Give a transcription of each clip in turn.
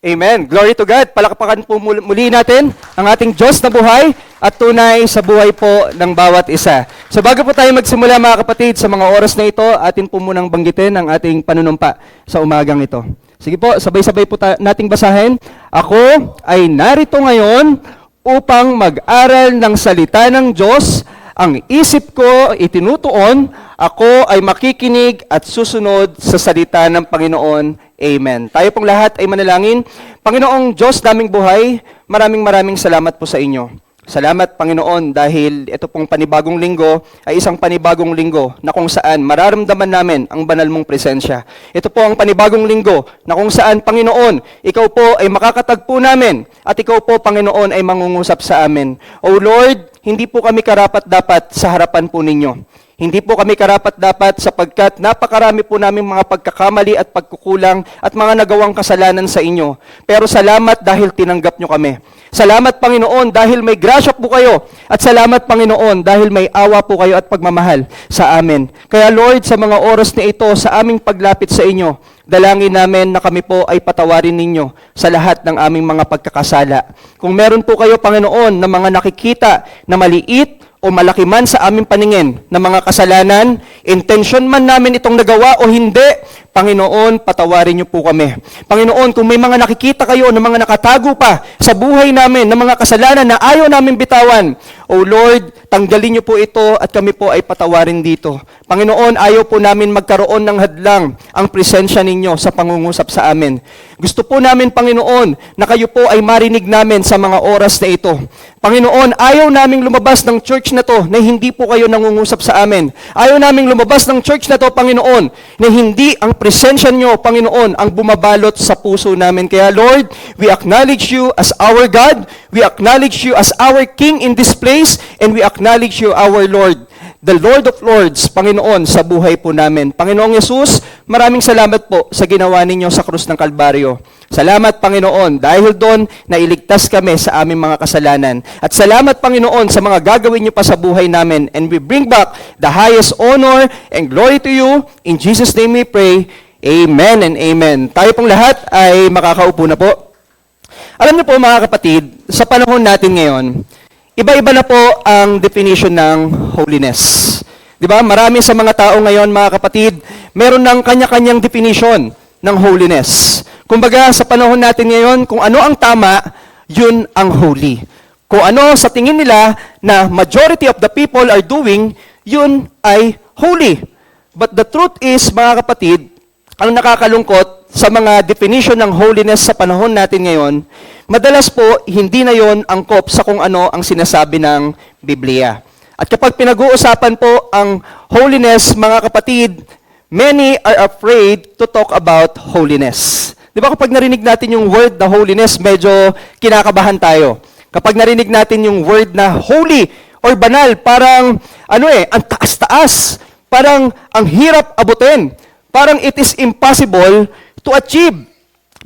Amen. Glory to God. Palakpakan po muli natin ang ating Diyos na buhay at tunay sa buhay po ng bawat isa. So bago po tayo magsimula mga kapatid, sa mga oras na ito, atin po munang banggitin ang ating panunumpa sa umagang ito. Sige po, sabay-sabay po nating basahin. Ako ay narito ngayon upang mag-aral ng salita ng Diyos. Ang isip ko itinutuon, ako ay makikinig at susunod sa salita ng Panginoon. Amen. Tayo pong lahat ay manalangin. Panginoong Diyos naming buhay, maraming salamat po sa inyo. Salamat Panginoon dahil ito pong panibagong linggo ay isang panibagong linggo na kung saan mararamdaman namin ang banal mong presensya. Ito po ang panibagong linggo na kung saan Panginoon, ikaw po ay makakatagpo namin at ikaw po Panginoon ay mangungusap sa amin. O Lord, hindi po kami karapat-dapat sa harapan po ninyo. Hindi po kami karapat-dapat sapagkat napakarami po namin mga pagkakamali at pagkukulang at mga nagawang kasalanan sa inyo. Pero salamat dahil tinanggap nyo kami. Salamat Panginoon dahil may grasya po kayo. At salamat Panginoon dahil may awa po kayo at pagmamahal sa amin. Kaya Lord, sa mga oras na ito, sa aming paglapit sa inyo, dalangin namin na kami po ay patawarin ninyo sa lahat ng aming mga pagkakasala. Kung meron po kayo Panginoon na mga nakikita na maliit, o malaki man sa aming paningin na mga kasalanan, intention man namin itong nagawa o hindi, Panginoon, patawarin niyo po kami. Panginoon, kung may mga nakikita kayo na mga nakatago pa sa buhay namin, na mga kasalanan na ayaw namin bitawan, O Lord, tanggalin niyo po ito at kami po ay patawarin dito. Panginoon, ayaw po namin magkaroon ng hadlang ang presensya ninyo sa pangungusap sa amin. Gusto po namin, Panginoon, na kayo po ay marinig namin sa mga oras na ito. Panginoon, ayaw naming lumabas ng church na to na hindi po kayo nangungusap sa amin. Ayaw naming lumabas ng church na to, Panginoon, na hindi ang presensya niyo, Panginoon, ang bumabalot sa puso namin. Kaya Lord, we acknowledge you as our God, we acknowledge you as our King in this place, and we acknowledge you, our Lord, the Lord of Lords, Panginoon, sa buhay po namin. Panginoong Yesus, maraming salamat po sa ginawa ninyo sa krus ng Kalbaryo. Salamat, Panginoon, dahil doon nailigtas kami sa aming mga kasalanan. At salamat, Panginoon, sa mga gagawin niyo pa sa buhay namin. And we bring back the highest honor and glory to you. In Jesus' name we pray. Amen and amen. Tayo pong lahat ay makakaupo na po. Alam niyo po mga kapatid, sa panahon natin ngayon, iba-iba na po ang definition ng holiness. Di ba? Marami sa mga tao ngayon, mga kapatid, meron ng kanya-kanyang definition ng holiness. Kumbaga, sa panahon natin ngayon, kung ano ang tama, yun ang holy. Kung ano sa tingin nila na majority of the people are doing, yun ay holy. But the truth is, mga kapatid, ang nakakalungkot sa mga definition ng holiness sa panahon natin ngayon, madalas po, hindi na yon angkop sa kung ano ang sinasabi ng Biblia. At kapag pinag-uusapan po ang holiness, mga kapatid, many are afraid to talk about holiness. Di ba kapag narinig natin yung word na holiness, medyo kinakabahan tayo. Kapag narinig natin yung word na holy or banal, parang ang taas-taas. Parang ang hirap abutin. Parang it is impossible to achieve.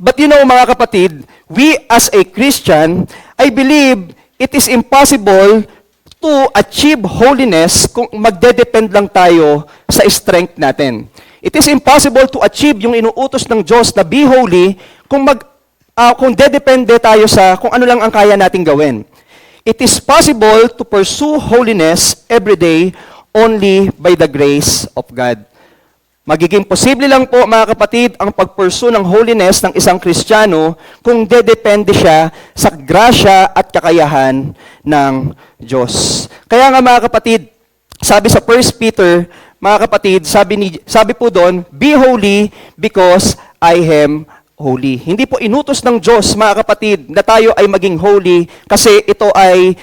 But you know mga kapatid, we as a Christian, I believe it is impossible to achieve holiness kung magdedepend lang tayo sa strength natin. It is impossible to achieve yung inuutos ng Diyos na be holy kung dedepende tayo sa kung ano lang ang kaya nating gawin. It is possible to pursue holiness every day only by the grace of God. Magiging posible lang po, mga kapatid, ang pag-pursue ng holiness ng isang Kristiyano kung dedepende siya sa grasya at kakayahan ng Diyos. Kaya nga, mga kapatid, sabi sa 1 Peter, mga kapatid, sabi po doon, be holy because I am holy. Hindi po inutos ng Diyos, mga kapatid, na tayo ay maging holy kasi ito ay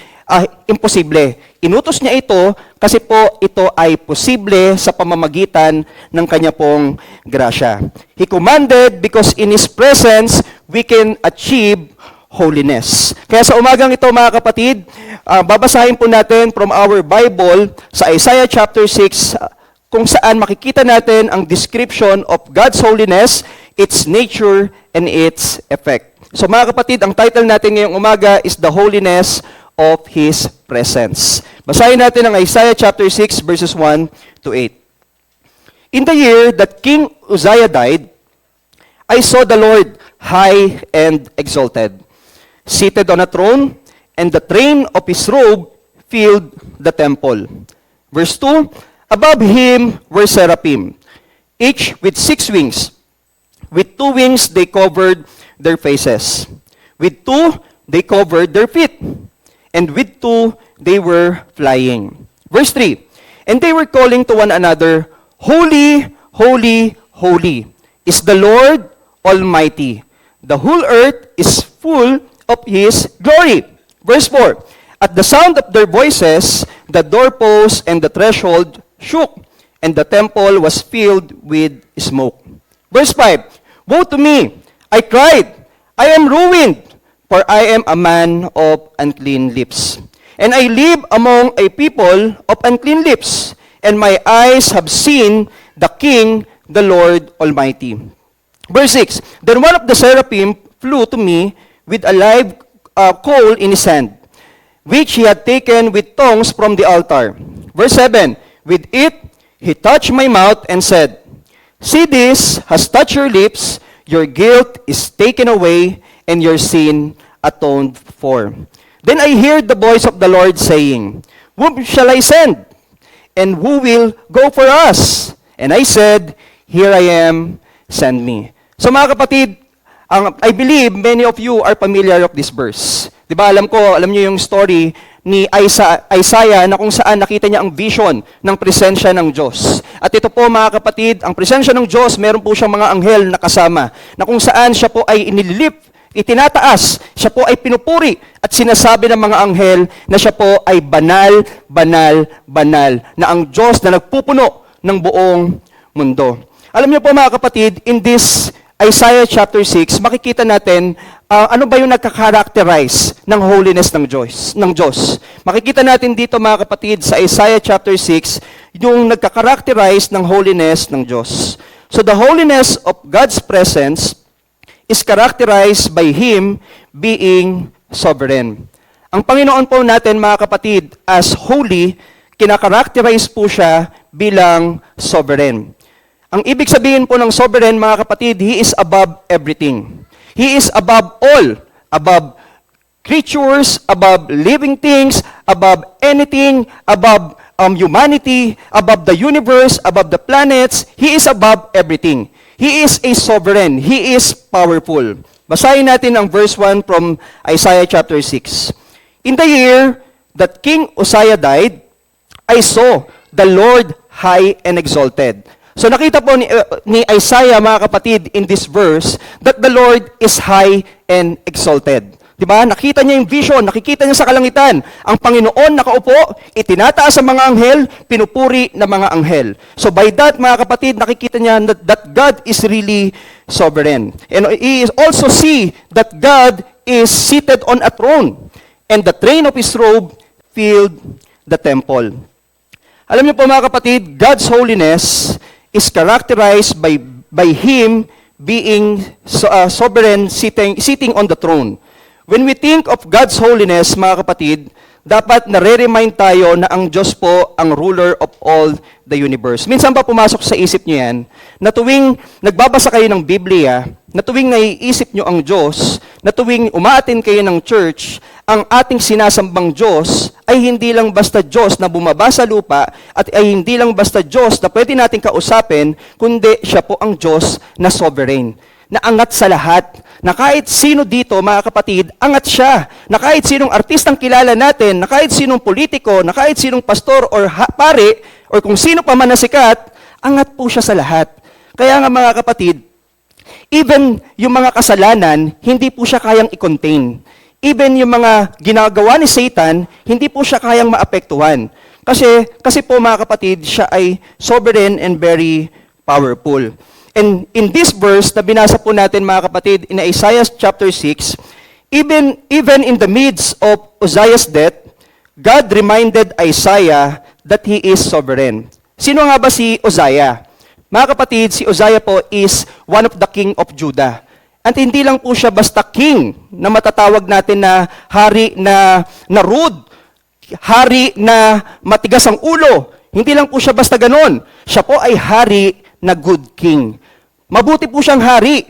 imposible. Inutos niya ito kasi po ito ay posible sa pamamagitan ng kanya pong grasya. He commanded because in His presence we can achieve holiness. Kaya sa umagang ito mga kapatid, babasahin po natin from our Bible sa Isaiah chapter 6 kung saan makikita natin ang description of God's holiness, its nature, and its effect. So mga kapatid, ang title natin ngayong umaga is The Holiness of His Presence. Basahin natin ang Isaiah chapter 6 verses 1 to 8. In the year that King Uzziah died, I saw the Lord high and exalted, seated on a throne, and the train of his robe filled the temple. Verse 2, above him were seraphim, each with 6 wings. With 2 wings they covered their faces. With 2 they covered their feet. And with 2 they were flying. Verse 3, and they were calling to one another, Holy, holy, holy is the Lord Almighty. The whole earth is full of His glory. Verse 4, at the sound of their voices, the doorposts and the threshold shook, and the temple was filled with smoke. Verse 5, woe to me, I cried, I am ruined, for I am a man of unclean lips. And I live among a people of unclean lips, and my eyes have seen the King, the Lord Almighty. Verse 6, then one of the seraphim flew to me with a live coal in his hand, which he had taken with tongs from the altar. Verse 7, with it he touched my mouth and said, see, this has touched your lips, your guilt is taken away, and your sin atoned for. Then I heard the voice of the Lord saying, whom shall I send? And who will go for us? And I said, here I am, send me. So mga kapatid, I believe many of you are familiar of this verse. Diba, alam niyo yung story ni Isaiah na kung saan nakita niya ang vision ng presensya ng Diyos. At ito po mga kapatid, ang presensya ng Diyos, meron po siyang mga anghel na kasama, na kung saan siya po ay inililip, itinataas, siya po ay pinupuri, at sinasabi ng mga anghel na siya po ay banal, banal, banal, na ang Diyos na nagpupuno ng buong mundo. Alam niyo po mga kapatid, in this Isaiah chapter 6, makikita natin ano ba yung nagka-characterize ng holiness ng Diyos. Makikita natin dito mga kapatid sa Isaiah chapter 6, yung nagka-characterize ng holiness ng Diyos. So the holiness of God's presence is characterized by Him being sovereign. Ang Panginoon po natin mga kapatid as holy, kinakarakterize po siya bilang sovereign. Ang ibig sabihin po ng sovereign, mga kapatid, He is above everything. He is above all, above creatures, above living things, above anything, above humanity, above the universe, above the planets. He is above everything. He is a sovereign. He is powerful. Basahin natin ang verse 1 from Isaiah chapter 6. In the year that King Uzziah died, I saw the Lord high and exalted. So nakita po ni Isaiah, mga kapatid, in this verse, that the Lord is high and exalted. Diba? Nakita niya yung vision, nakikita niya sa kalangitan. Ang Panginoon nakaupo, itinataas sa mga anghel, pinupuri ng mga anghel. So by that, mga kapatid, nakikita niya that God is really sovereign. And he also see that God is seated on a throne, and the train of His robe filled the temple. Alam niyo po mga kapatid, God's holiness is characterized by Him being sovereign, sitting on the throne. When we think of God's holiness, mga kapatid, dapat nare-remind tayo na ang Diyos po ang ruler of all the universe. Minsan ba pumasok sa isip niyo yan, na tuwing nagbabasa kayo ng Biblia, na tuwing naiisip niyo ang Diyos, na tuwing umaattend kayo ng church, ang ating sinasambang Diyos ay hindi lang basta Diyos na bumaba sa lupa at ay hindi lang basta Diyos na pwede natin kausapin, kundi siya po ang Diyos na sovereign, na angat sa lahat, na kahit sino dito, mga kapatid, angat siya, na kahit sinong artistang kilala natin, na kahit sinong politiko, na kahit sinong pastor or pare, or kung sino pa man na sikat, angat po siya sa lahat. Kaya nga mga kapatid, even yung mga kasalanan, hindi po siya kayang i-contain. Even yung mga ginagawa ni Satan, hindi po siya kayang maapektuhan. Kasi po mga kapatid, siya ay sovereign and very powerful. And in this verse na binasa po natin mga kapatid, in Isaiah chapter 6, even in the midst of Uzziah's death, God reminded Isaiah that he is sovereign. Sino nga ba si Uzziah? Mga kapatid, si Uzziah po is one of the king of Judah. At hindi lang po siya basta king na matatawag natin na hari na rude, hari na matigas ang ulo. Hindi lang po siya basta ganon. Siya po ay hari na good king. Mabuti po siyang hari.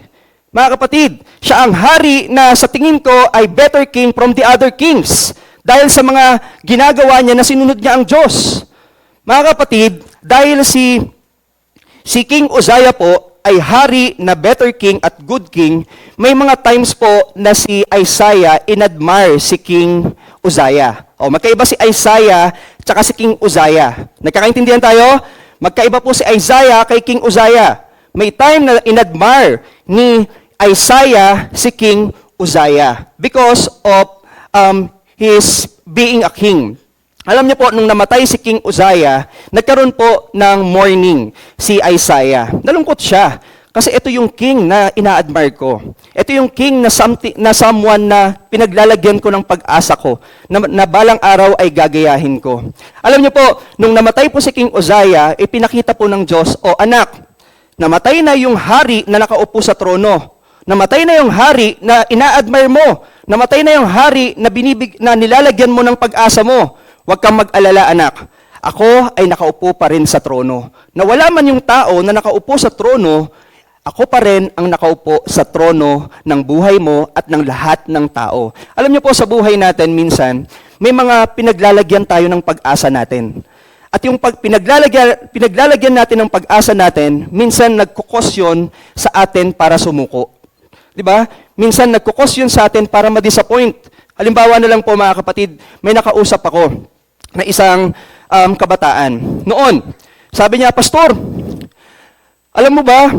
Mga kapatid, siya ang hari na sa tingin ko ay better king from the other kings dahil sa mga ginagawa niya na sinunod niya ang Diyos. Mga kapatid, dahil si King Uzziah po ay hari na better king at good king, may mga times po na si Isaiah inadmire si King Uzziah. O, magkaiba si Isaiah tsaka si King Uzziah. Nagkakaintindihan tayo? Magkaiba po si Isaiah kay King Uzziah. May time na inadmire ni Isaiah si King Uzziah because of his being a king. Alam niyo po, nung namatay si King Uzziah, nagkaroon po ng mourning si Isaiah. Nalungkot siya. Kasi ito yung king na ina-admire ko. Ito yung king na someone na pinaglalagyan ko ng pag-asa ko, na balang araw ay gagayahin ko. Alam niyo po, nung namatay po si King Uzziah, ipinakita po ng Diyos, "O anak, namatay na yung hari na nakaupo sa trono. Namatay na yung hari na ina-admire mo. Namatay na yung hari na nilalagyan mo ng pag-asa mo. Huwag kang mag-alala, anak. Ako ay nakaupo pa rin sa trono. Nawala man yung tao na nakaupo sa trono, ako pa rin ang nakaupo sa trono ng buhay mo at ng lahat ng tao." Alam niyo po, sa buhay natin minsan, may mga pinaglalagyan tayo ng pag-asa natin. At yung pinaglalagyan natin ng pag-asa natin, minsan nagkukos yun sa atin para sumuko. Di ba? Minsan nagkukos yun sa atin para ma-disappoint. Halimbawa na lang po mga kapatid, may nakausap ako na isang kabataan. Noon, sabi niya, "Pastor, alam mo ba,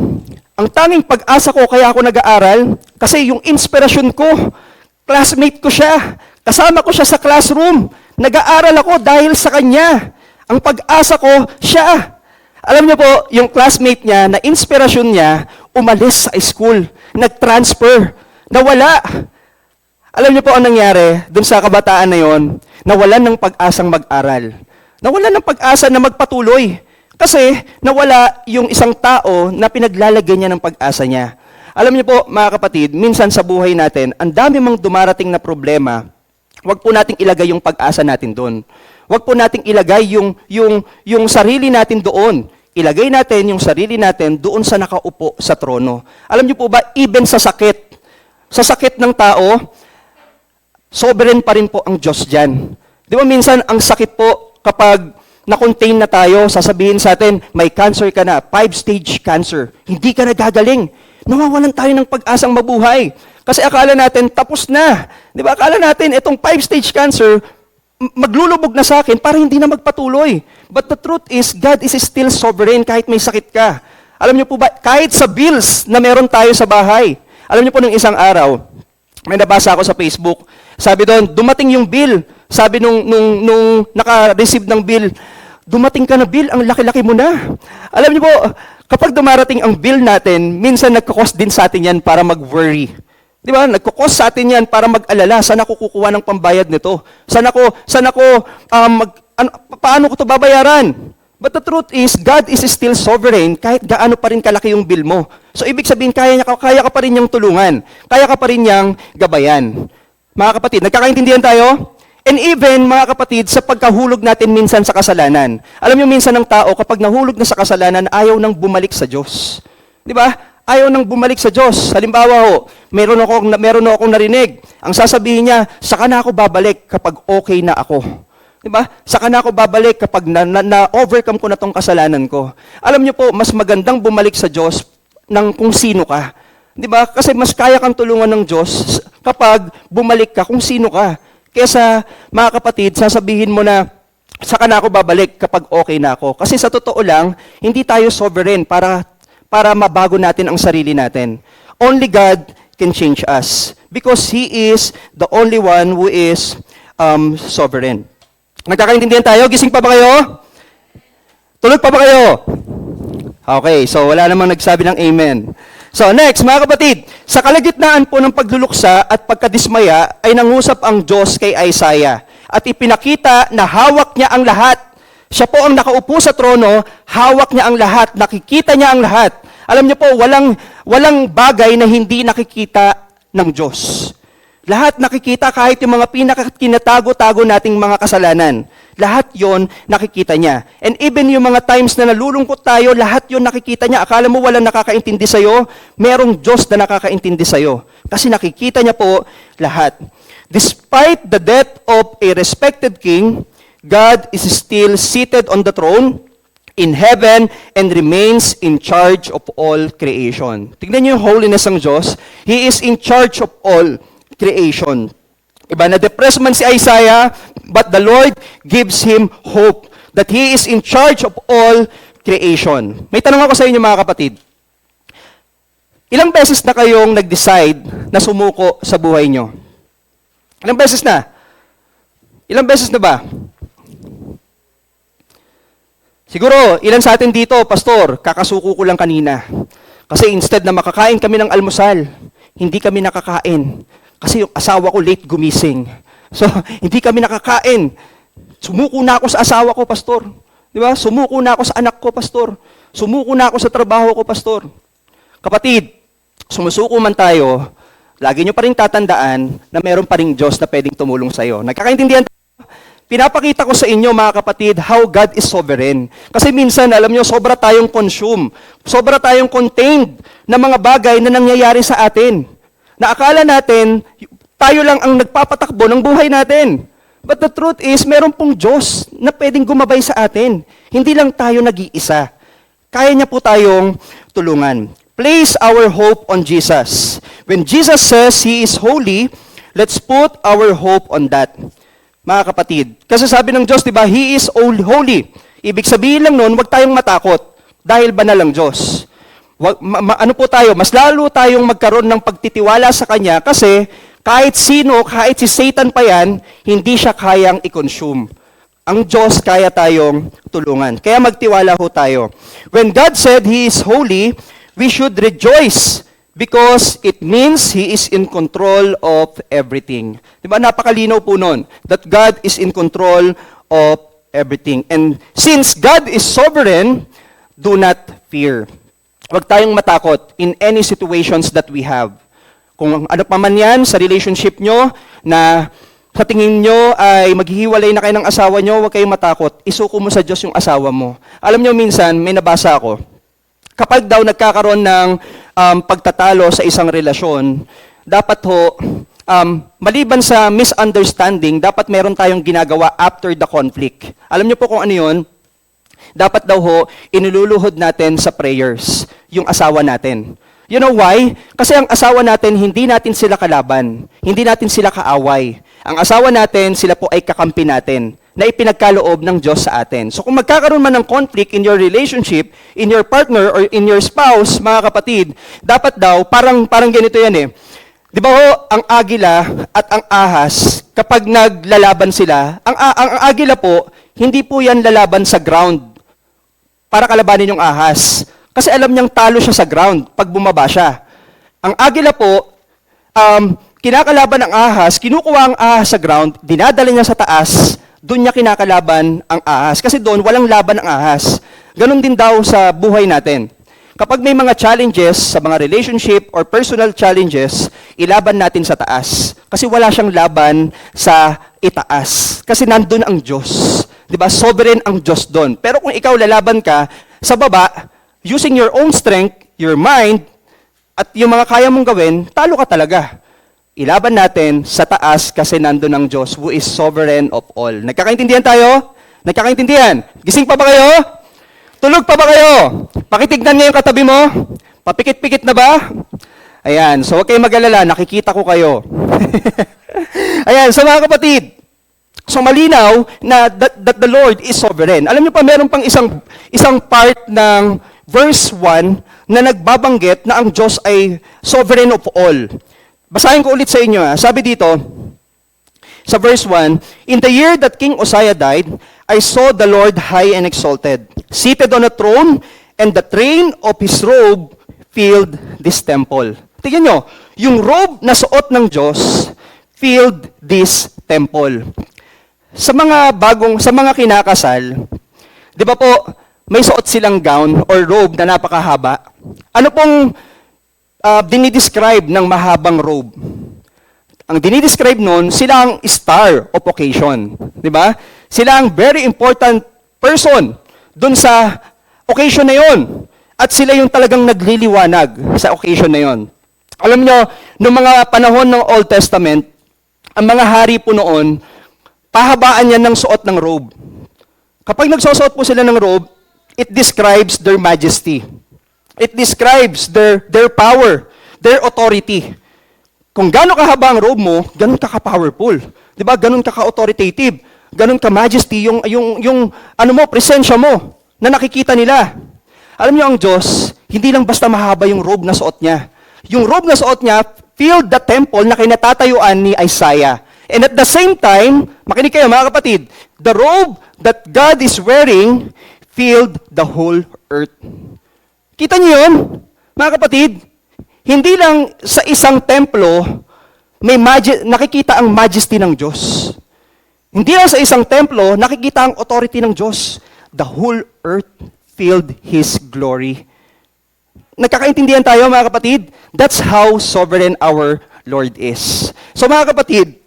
ang tanging pag-asa ko kaya ako nag-aaral, kasi yung inspirasyon ko, classmate ko siya, kasama ko siya sa classroom, nag-aaral ako dahil sa kanya. Ang pag-asa ko, siya." Alam niyo po, yung classmate niya, na inspirasyon niya, umalis sa school, nag-transfer, nawala. Alam niyo po ang nangyari dun sa kabataan na yon, nawalan ng pag-asang mag-aral. Nawalan ng pag-asa na magpatuloy. Kasi nawala yung isang tao na pinaglalagyan niya ng pag-asa niya. Alam niyo po, mga kapatid, minsan sa buhay natin, ang dami mang dumarating na problema, wag po nating ilagay yung pag-asa natin doon. Wag po nating ilagay yung sarili natin doon. Ilagay natin yung sarili natin doon sa nakaupo sa trono. Alam niyo po ba, even sa sakit ng tao, sovereign pa rin po ang Diyos dyan. Di ba minsan, ang sakit po, kapag na-contain na tayo, sasabihin sa atin, may cancer ka na, 5-stage cancer. Hindi ka nagagaling. Nawawalan tayo ng pag-asang mabuhay. Kasi akala natin, tapos na. Di ba? Akala natin, itong 5-stage cancer, maglulubog na sa akin para hindi na magpatuloy. But the truth is, God is still sovereign kahit may sakit ka. Alam niyo po ba, kahit sa bills na meron tayo sa bahay. Alam niyo po, nung isang araw, may nabasa ako sa Facebook, sabi doon, dumating yung bill. Sabi nung naka-receive ng bill, dumating ka na bill, ang laki-laki mo na. Alam niyo po, kapag dumarating ang bill natin, minsan nagkakos din sa atin yan para mag-worry. Di ba? Nagkakos sa atin yan para mag-alala. Saan ako kukuha ng pambayad nito? Paano ko ito babayaran? But the truth is, God is still sovereign kahit gaano pa rin kalaki yung bill mo. So ibig sabihin, kaya ka pa rin niyang tulungan. Kaya ka pa rin niyang gabayan. Mga kapatid, nagkakaintindihan tayo? And even, mga kapatid, sa pagkahulog natin minsan sa kasalanan. Alam niyo, minsan ng tao, kapag nahulog na sa kasalanan, ayaw nang bumalik sa Diyos. Di ba? Ayaw nang bumalik sa Diyos. Halimbawa ho, meron akong narinig. Ang sasabihin niya, saka na ako babalik kapag okay na ako. Di ba? Saka na ako babalik kapag na-overcome ko na tong kasalanan ko. Alam niyo po, mas magandang bumalik sa Diyos ng kung sino ka. Di ba? Kasi mas kaya kang tulungan ng Diyos kapag bumalik ka kung sino ka. Kesa, mga kapatid, sasabihin mo na, saka na ako babalik kapag okay na ako. Kasi sa totoo lang, hindi tayo sovereign para mabago natin ang sarili natin. Only God can change us. Because He is the only one who is sovereign. Nagkakaintindihan tayo? Gising pa ba kayo? Tulog pa ba kayo? Okay, so wala namang nagsabi ng amen. So next, mga kapatid, sa kalagitnaan po ng pagluluksa at pagkadismaya ay nangusap ang Diyos kay Isaiah at ipinakita na hawak niya ang lahat. Siya po ang nakaupo sa trono, hawak niya ang lahat, nakikita niya ang lahat. Alam niyo po, walang bagay na hindi nakikita ng Diyos. Lahat nakikita, kahit yung mga kinatago-tago nating mga kasalanan. Lahat yon nakikita niya. And even yung mga times na nalulungkot tayo, lahat yon nakikita niya. Akala mo walang nakakaintindi sa'yo, merong Diyos na nakakaintindi sa'yo. Kasi nakikita niya po lahat. Despite the death of a respected king, God is still seated on the throne in heaven and remains in charge of all creation. Tignan niyo yung holiness ng Diyos. He is in charge of all creation. Iba, na-depress man si Isaiah, but the Lord gives him hope that He is in charge of all creation. May tanong ako sa inyo mga kapatid. Ilang beses na kayong nag-decide na sumuko sa buhay nyo? Ilang beses na? Ilang beses na ba? Siguro, ilan sa atin dito, Pastor, kakasuko ko lang kanina. Kasi instead na makakain kami ng almusal, hindi kami nakakain. Kasi yung asawa ko late gumising. So, hindi kami nakakain. Sumuko na ako sa asawa ko, Pastor. Di ba? Sumuko na ako sa anak ko, Pastor. Sumuko na ako sa trabaho ko, Pastor. Kapatid, sumusuko man tayo, lagi nyo pa rin tatandaan na meron pa rin Diyos na pwedeng tumulong sa'yo. Nagkakaintindihan tayo? Pinapakita ko sa inyo, mga kapatid, how God is sovereign. Kasi minsan, alam nyo, sobra tayong consume. Sobra tayong contained na mga bagay na nangyayari sa atin. Na akala natin, tayo lang ang nagpapatakbo ng buhay natin. But the truth is, meron pong Diyos na pwedeng gumabay sa atin. Hindi lang tayo nag-iisa. Kaya niya po tayong tulungan. Place our hope on Jesus. When Jesus says He is holy, let's put our hope on that. Mga kapatid, kasi sabi ng Diyos, di ba, He is holy. Ibig sabihin lang nun, huwag tayong matakot dahil banal ang Diyos. Ano po tayo, mas lalo tayong magkaroon ng pagtitiwala sa Kanya kasi kahit sino, kahit si Satan pa yan, hindi siya kayang i-consume. Ang Diyos kaya tayong tulungan. Kaya magtiwala ho tayo. When God said He is holy, we should rejoice because it means He is in control of everything. Diba, napakalinaw po nun, that God is in control of everything. And since God is sovereign, do not fear. Huwag tayong matakot in any situations that we have. Kung ano pa man yan sa relationship nyo, na sa tingin nyo ay maghihiwalay na kayo ng asawa nyo, huwag kayong matakot. Isuko mo sa Diyos yung asawa mo. Alam nyo, minsan, may nabasa ako. Kapag daw nagkakaroon ng pagtatalo sa isang relasyon, dapat ho, maliban sa misunderstanding, dapat meron tayong ginagawa after the conflict. Alam nyo po kung ano yun? Dapat daw ho, iniluluhod natin sa prayers yung asawa natin. You know why? Kasi ang asawa natin, hindi natin sila kalaban. Hindi natin sila kaaway. Ang asawa natin, sila po ay kakampi natin na ipinagkaloob ng Diyos sa atin. So kung magkakaroon man ng conflict in your relationship, in your partner, or in your spouse, mga kapatid, dapat daw, parang ganito yan eh. Di ba ho, ang agila at ang ahas, kapag naglalaban sila, ang agila po, hindi po yan lalaban sa ground para kalabanin yung ahas. Kasi alam niyang talo siya sa ground pag bumaba siya. Ang agila po, kinakalaban ang ahas, kinukuha ang ahas sa ground, dinadala niya sa taas, doon niya kinakalaban ang ahas. Kasi doon, walang laban ang ahas. Ganon din daw sa buhay natin. Kapag may mga challenges sa mga relationship or personal challenges, ilaban natin sa taas. Kasi wala siyang laban sa itaas. Kasi nandun ang Diyos. Diba? Sovereign ang Diyos doon. Pero kung ikaw lalaban ka sa baba, using your own strength, your mind, at yung mga kaya mong gawin, talo ka talaga. Ilaban natin sa taas kasi nandun ang Diyos who is sovereign of all. Nagkakaintindihan tayo? Nagkakaintindihan? Gising pa ba kayo? Tulog pa ba kayo? Pakitignan ngayon katabi mo? Papikit-pikit na ba? Ayan, so huwag kayong mag-alala, nakikita ko kayo. Ayan, so mga kapatid, so malinaw na that the Lord is sovereign. Alam niyo pa, meron pang isang part ng verse 1 na nagbabanggit na ang Diyos ay sovereign of all. Basahin ko ulit sa inyo. Sabi dito, sa verse 1, in the year that King Uzziah died, I saw the Lord high and exalted, seated on a throne, and the train of His robe filled this temple. Tingnan nyo, yung robe na suot ng Diyos filled this temple. Sa mga kinakasal, di ba po, may suot silang gown or robe na napakahaba. Ano pong dinidescribe ng mahabang robe? Ang dinidescribe nun, sila ang star of occasion. Di ba? Sila ang very important person dun sa occasion na yon. At sila yung talagang nagliliwanag sa occasion na yon. Alam nyo, noong mga panahon ng Old Testament, ang mga hari po noon, pahabaan yan ng suot ng robe. Kapag nagsusuot po sila ng robe, it describes their majesty. It describes their power, their authority. Kung gano'n kahaba ang robe mo, gano'n ka-powerful. 'Di ba? Gano'n ka-authoritative. Gano'n ka-majesty yung ano mo, presensya mo na nakikita nila. Alam niyo ang Diyos, hindi lang basta mahaba yung robe na suot niya. Yung robe na suot niya filled the temple na kinatatayuan ni Isaiah. And at the same time, makinig kayo mga kapatid, the robe that God is wearing filled the whole earth. Kita niyo yun, mga kapatid? Hindi lang sa isang templo may nakikita ang majesty ng Diyos. Hindi lang sa isang templo nakikita ang authority ng Diyos. The whole earth filled His glory. Nagkakaintindihan tayo mga kapatid? That's how sovereign our Lord is. So mga kapatid,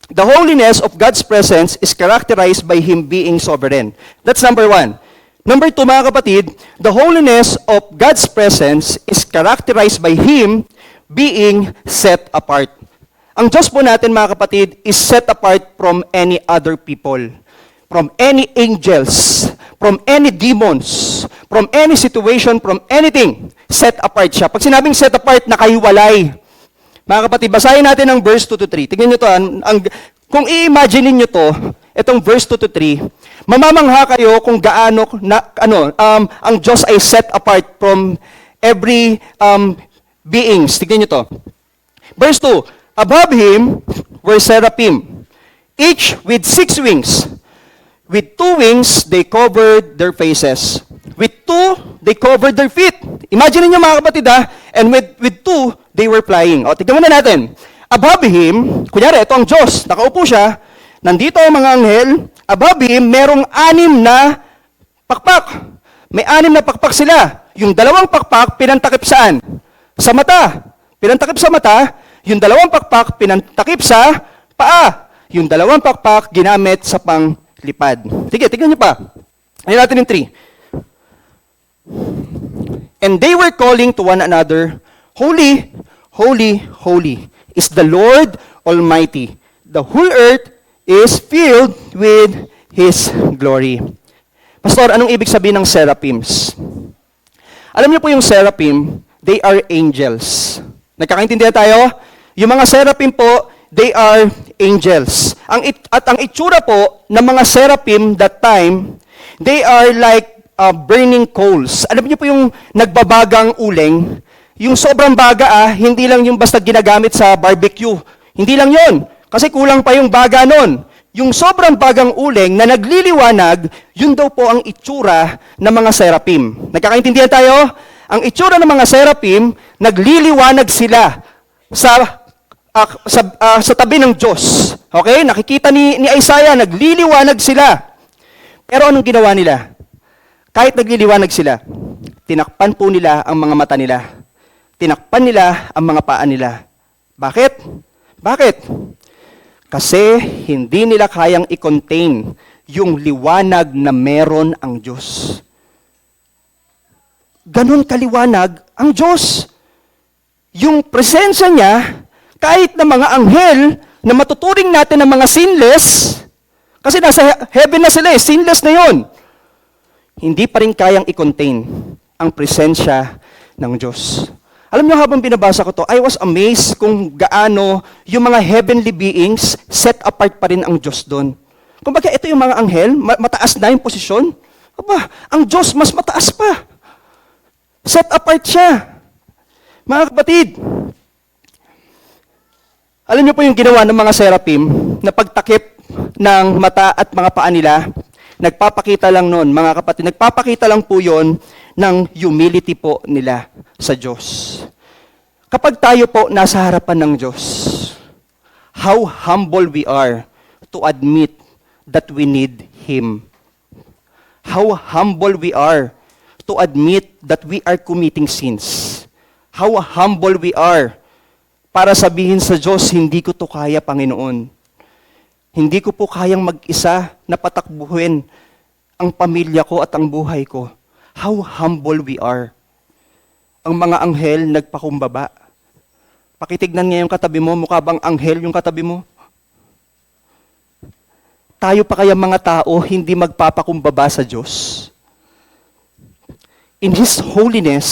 the holiness of God's presence is characterized by Him being sovereign. That's number 1. Number 2, mga kapatid, the holiness of God's presence is characterized by Him being set apart. Ang Diyos po natin, mga kapatid, is set apart from any other people, from any angels, from any demons, from any situation, from anything. Set apart siya. Pag sinabing set apart, nakahiwalay. Mga kapatid, basahin natin ang verse 2 to 3. Tingnan nyo to. Kung i-imagine niyo to, itong verse 2 to 3, mamamangha kayo kung gaano ang Diyos ay set apart from every beings. Tignan nyo to. Verse 2, above Him were seraphim, each with 6 wings. With 2 wings, they covered their faces. With 2, they covered their feet. Imagine niyo mga kapatid and with 2, they were flying. O, tignan muna natin. Above Him, kunyari, ito ang Diyos, nakaupo siya, nandito ang mga anghel, above Him, merong 6 na pakpak. May 6 na pakpak sila. Yung 2 pakpak, pinantakip saan? Sa mata. Pinantakip sa mata. Yung 2 pakpak, pinantakip sa paa. Yung 2 pakpak, ginamit sa panglipad. Sige, tignan niyo pa. Ayun natin yung 3. And they were calling to one another, Holy, holy, holy is the Lord Almighty. The whole earth is filled with His glory. Pastor, anong ibig sabihin ng seraphims? Alam niyo po yung seraphim, they are angels. Nagkakaintindihan tayo? Yung mga seraphim po, they are angels. At ang itsura po ng mga seraphim that time, they are like burning coals. Alam niyo po yung nagbabagang uling? Yung sobrang baga hindi lang yung basta ginagamit sa barbecue. Hindi lang yon. Kasi kulang pa yung baga nun. Yung sobrang bagang uling na nagliliwanag, yun daw po ang itsura ng mga seraphim. Nagkakaintindihan tayo? Ang itsura ng mga seraphim, nagliliwanag sila sa tabi ng Diyos. Okay? Nakikita ni Isaiah, nagliliwanag sila. Pero anong ginawa nila? Kahit nagliliwanag sila, tinakpan po nila ang mga mata nila. Tinakpan nila ang mga paa nila. Bakit? Bakit? Kasi hindi nila kayang i-contain yung liwanag na meron ang Diyos. Ganon kaliwanag ang Diyos. Yung presensya niya, kahit na mga anghel na matuturing natin ng mga sinless, kasi nasa heaven na sila sinless na yon, hindi pa rin kayang i-contain ang presensya ng Diyos. Alam niyo, habang binabasa ko to, I was amazed kung gaano yung mga heavenly beings set apart pa rin ang Diyos doon. Kumbaga, ito yung mga anghel, mataas na yung posisyon. Aba, ang Diyos mas mataas pa. Set apart siya. Mga kapatid, alam niyo po yung ginawa ng mga seraphim na pagtakip ng mata at mga paa nila, nagpapakita lang nun, mga kapatid, nagpapakita lang po yon ng humility po nila sa Diyos. Kapag tayo po nasa harapan ng Diyos, how humble we are to admit that we need Him. How humble we are to admit that we are committing sins. How humble we are para sabihin sa Diyos, hindi ko to kaya, Panginoon. Hindi ko po kayang mag-isa na patakbuhin ang pamilya ko at ang buhay ko. How humble we are. Ang mga anghel nagpakumbaba. Pakitignan niya yung katabi mo, mukha bang anghel yung katabi mo? Tayo pa kaya mga tao hindi magpapakumbaba sa Diyos? In His holiness,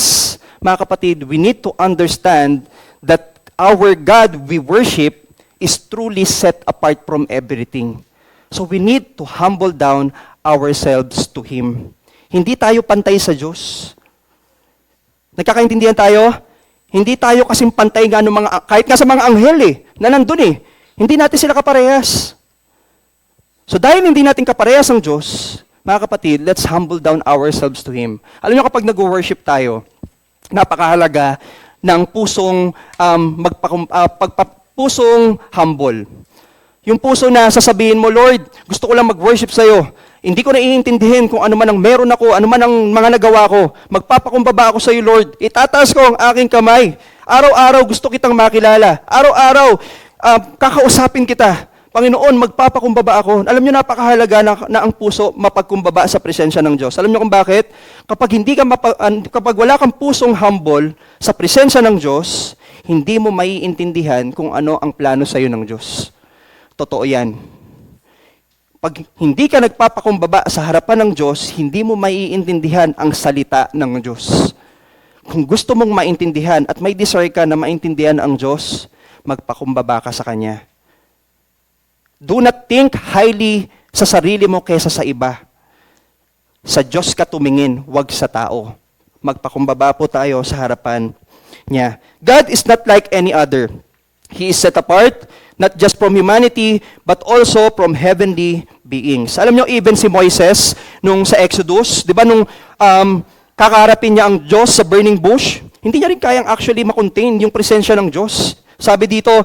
mga kapatid, we need to understand that our God we worship is truly set apart from everything. So we need to humble down ourselves to Him. Hindi tayo pantay sa Diyos. Nagkakaintindihan tayo? Hindi tayo kasing pantay nga ng mga, kahit nga sa mga anghel na nandun Hindi natin sila kaparehas. So dahil hindi natin kaparehas ang Diyos, mga kapatid, let's humble down ourselves to Him. Alam niyo kapag nag-worship tayo, napakahalaga ng pusong pusong humble. Yung puso na sasabihin mo, Lord, gusto ko lang mag-worship sa'yo. Hindi ko na iintindihin kung ano man ang meron ako, ano man ang mga nagawa ko. Magpapakumbaba ako sa'yo, Lord. Itataas ko ang aking kamay. Araw-araw gusto kitang makilala. Araw-araw kakausapin kita. Panginoon, magpapakumbaba ako. Alam niyo, napakahalaga na ang puso mapagkumbaba sa presensya ng Diyos. Alam niyo kung bakit? Kapag wala kang pusong humble sa presensya ng Diyos, hindi mo maiintindihan kung ano ang plano sa iyo ng Diyos. Totoo yan. Pag hindi ka nagpapakumbaba sa harapan ng Diyos, hindi mo maiintindihan ang salita ng Diyos. Kung gusto mong maintindihan at may desire ka na maintindihan ang Diyos, magpakumbaba ka sa Kanya. Do not think highly sa sarili mo kaysa sa iba. Sa Diyos ka tumingin, wag sa tao. Magpakumbaba po tayo sa harapan niya. God is not like any other. He is set apart, not just from humanity, but also from heavenly beings. Alam niyo, even si Moises, nung sa Exodus, di ba nung kakaharapin niya ang Diyos sa burning bush, hindi niya rin kayang actually makontain yung presensya ng Diyos. Sabi dito,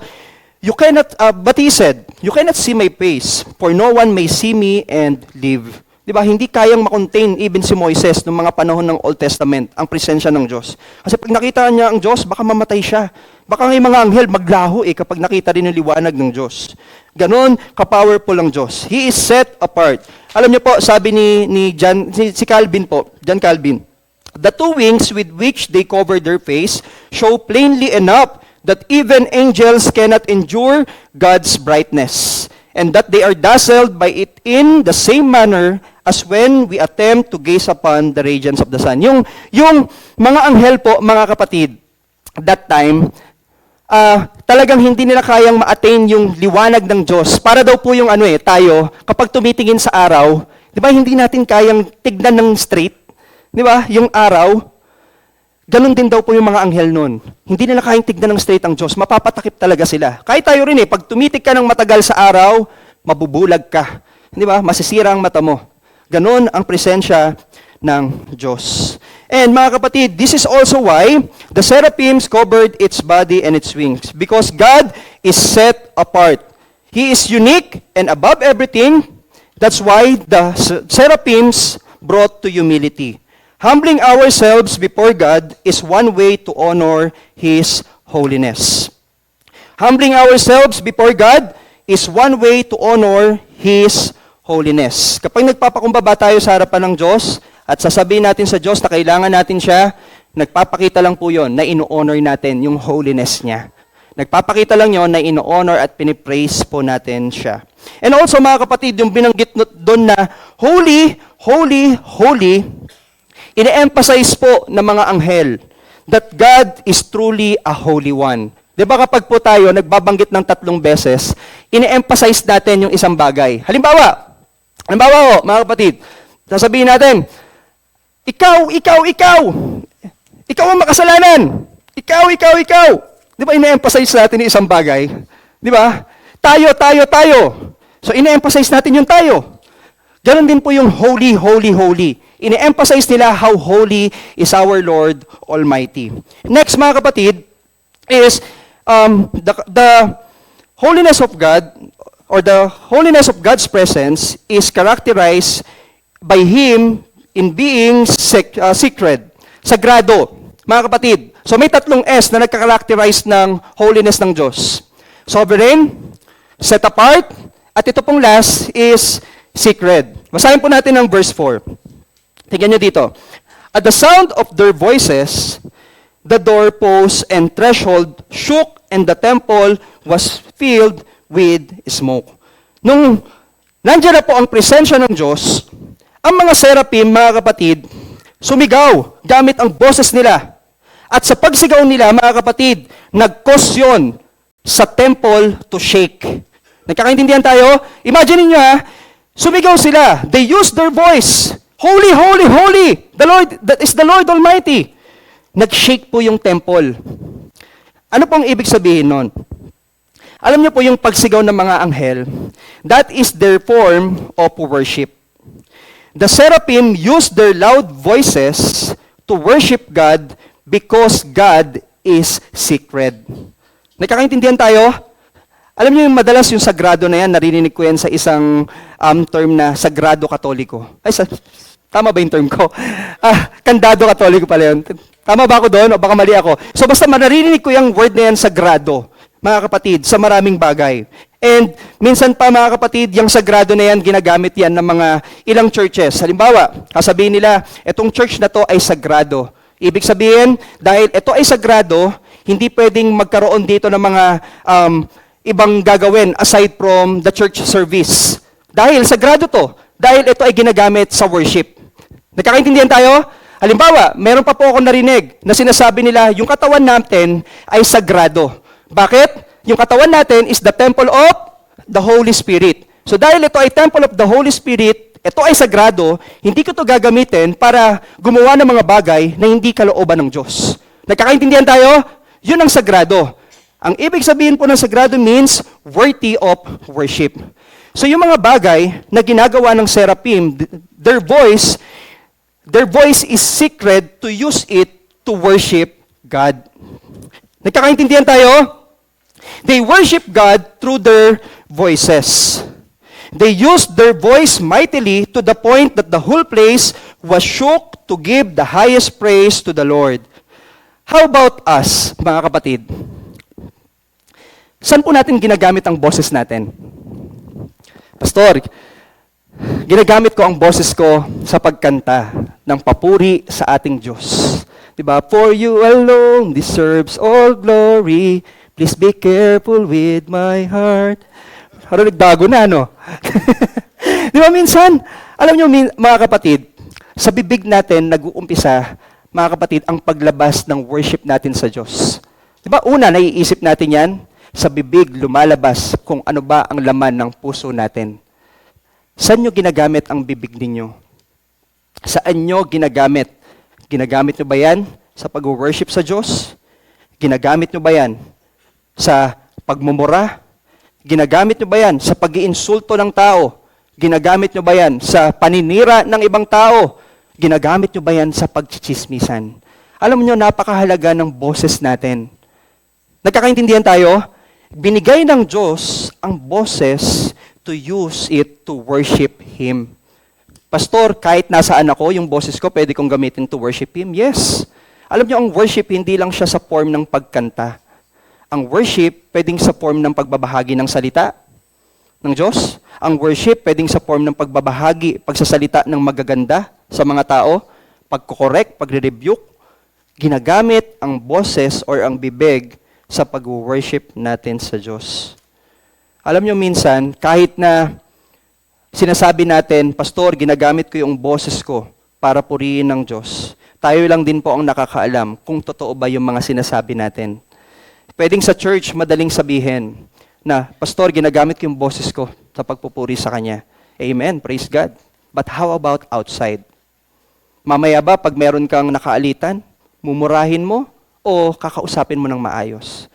but he said, you cannot see my face, for no one may see me and live. Diba? Hindi kayang makontain even si Moises noong mga panahon ng Old Testament, ang presensya ng Diyos. Kasi pag nakita niya ang Diyos, baka mamatay siya. Baka may mga anghel maglaho kapag nakita rin yung liwanag ng Diyos. Ganon ka-powerful ang Diyos. He is set apart. Alam niyo po, sabi si Calvin po, John Calvin, the two wings with which they cover their face show plainly enough that even angels cannot endure God's brightness, and that they are dazzled by it in the same manner as when we attempt to gaze upon the radiance of the sun. Yung mga anghel po, mga kapatid, that time, talagang hindi nila kayang ma-attain yung liwanag ng Diyos. Para daw po yung tayo, kapag tumitingin sa araw, di ba hindi natin kayang tignan ng straight? Di ba? Yung araw, ganun din daw po yung mga anghel nun. Hindi nila kayang tignan ng straight ang Diyos. Mapapatakip talaga sila. Kahit tayo rin pag tumitig ka ng matagal sa araw, mabubulag ka. Di ba? Masisira ang mata mo. Ganun ang presensya ng Diyos. And mga kapatid, this is also why the seraphims covered its body and its wings. Because God is set apart. He is unique and above everything. That's why the seraphims brought to humility. Humbling ourselves before God is one way to honor His holiness. Humbling ourselves before God is one way to honor His holiness. Kapag nagpapakumbaba tayo sa harapan ng Diyos at sasabihin natin sa Diyos na kailangan natin siya, nagpapakita lang po yon na ino-honor natin yung holiness niya. Nagpapakita lang yon na ino-honor at pinipraise po natin siya. And also mga kapatid, yung binanggit doon na holy, holy, holy, ine-emphasize po ng mga anghel that God is truly a holy one. Di ba kapag po tayo nagbabanggit ng 3 beses, ine-emphasize natin yung isang bagay. Halimbawa mga kapatid, sasabihin natin, ikaw ang makasalanan. Ikaw. Di ba ine-emphasize natin yung isang bagay? Di ba? Tayo. So ine-emphasize natin yung tayo. Ganon din po yung holy, holy, holy. Ine-emphasize nila how holy is our Lord Almighty. Next, mga kapatid, is the holiness of God, or the holiness of God's presence is characterized by Him in being sacred, sagrado. Mga kapatid, So may tatlong S na nagka-characterize ng holiness ng Diyos. Sovereign, set apart, at ito pong last is sacred. Basahin po natin ang verse 4. Tingnan nyo dito. At the sound of their voices, the doorposts and threshold shook and the temple was filled with smoke. Nung nandiyan na po ang presensya ng Diyos, ang mga seraphim, mga kapatid, sumigaw gamit ang boses nila. At sa pagsigaw nila, mga kapatid, nag-cause yun sa temple to shake. Nagkakaintindihan tayo? Imagine niyo sumigaw sila. They used their voice. Holy, holy, holy! The Lord, that is the Lord Almighty. Nag-shake po yung temple. Ano pong ibig sabihin nun? Alam niyo po yung pagsigaw ng mga anghel, that is their form of worship. The seraphim used their loud voices to worship God because God is sacred. Nagkakaintindihan tayo? Alam niyo yung madalas yung sagrado na yan, narinig ko yan sa isang term na sagrado katoliko. Tama ba yung term ko? Kandado katoliko pala yun. Tama ba ako doon o baka mali ako? So basta narinig ko yung word na yan sagrado, mga kapatid, sa maraming bagay. And minsan pa mga kapatid, yung sagrado na yan, ginagamit yan ng mga ilang churches. Halimbawa, kasabihin nila, etong church na to ay sagrado. Ibig sabihin, dahil ito ay sagrado, hindi pwedeng magkaroon dito ng mga ibang gagawin aside from the church service. Dahil sagrado to, dahil ito ay ginagamit sa worship. Nagkakaintindihan tayo? Halimbawa, meron pa po ako narinig na sinasabi nila, yung katawan natin ay sagrado. Bakit? Yung katawan natin is the temple of the Holy Spirit. So dahil ito ay temple of the Holy Spirit, ito ay sagrado, hindi ko ito gagamitin para gumawa ng mga bagay na hindi kalooban ng Diyos. Nagkakaintindihan tayo? Yun ang sagrado. Ang ibig sabihin po ng sagrado means worthy of worship. So yung mga bagay na ginagawa ng seraphim, their voice is sacred to use it to worship God. Nagkakaintindihan tayo? They worship God through their voices. They used their voice mightily to the point that the whole place was shook to give the highest praise to the Lord. How about us, mga kapatid? Saan po natin ginagamit ang boses natin? Pastor, ginagamit ko ang boses ko sa pagkanta ng papuri sa ating Diyos. Diba? For you alone deserves all glory. Please be careful with my heart. Parang nagdago na, no? Di ba minsan, alam nyo mga kapatid, sa bibig natin nag-uumpisa, mga kapatid, ang paglabas ng worship natin sa Diyos. Di ba una, naiisip natin yan, sa bibig lumalabas kung ano ba ang laman ng puso natin. Saan nyo ginagamit ang bibig ninyo? Saan nyo ginagamit? Ginagamit nyo ba yan sa pag-worship sa Diyos? Ginagamit nyo ba yan sa pagmumura? Ginagamit nyo ba yan sa pag-iinsulto ng tao? Ginagamit nyo ba yan sa paninira ng ibang tao? Ginagamit nyo ba yan sa pagchichismisan? Alam nyo, napakahalaga ng boses natin. Nagkakaintindihan tayo? Binigay ng Diyos ang boses to use it to worship Him. Pastor, kahit nasaan ako, yung boses ko, pwede kong gamitin to worship Him? Yes. Alam nyo, ang worship, hindi lang siya sa form ng pagkanta. Ang worship, pwedeng sa form ng pagbabahagi ng salita ng Diyos. Ang worship, pwedeng sa form ng pagbabahagi, pagsasalita ng magaganda sa mga tao, pagkukorek, pagre-rebuke. Ginagamit ang boses or ang bibig sa pag-worship natin sa Diyos. Alam nyo minsan, kahit na sinasabi natin, Pastor, ginagamit ko yung boses ko para purihin ng Diyos. Tayo lang din po ang nakakaalam kung totoo ba yung mga sinasabi natin. Pwedeng sa church, madaling sabihin na, Pastor, ginagamit ko yung boses ko sa pagpupuri sa Kanya. Amen, praise God. But how about outside? Mamaya ba, pag meron kang nakaalitan, mumurahin mo o kakausapin mo ng maayos?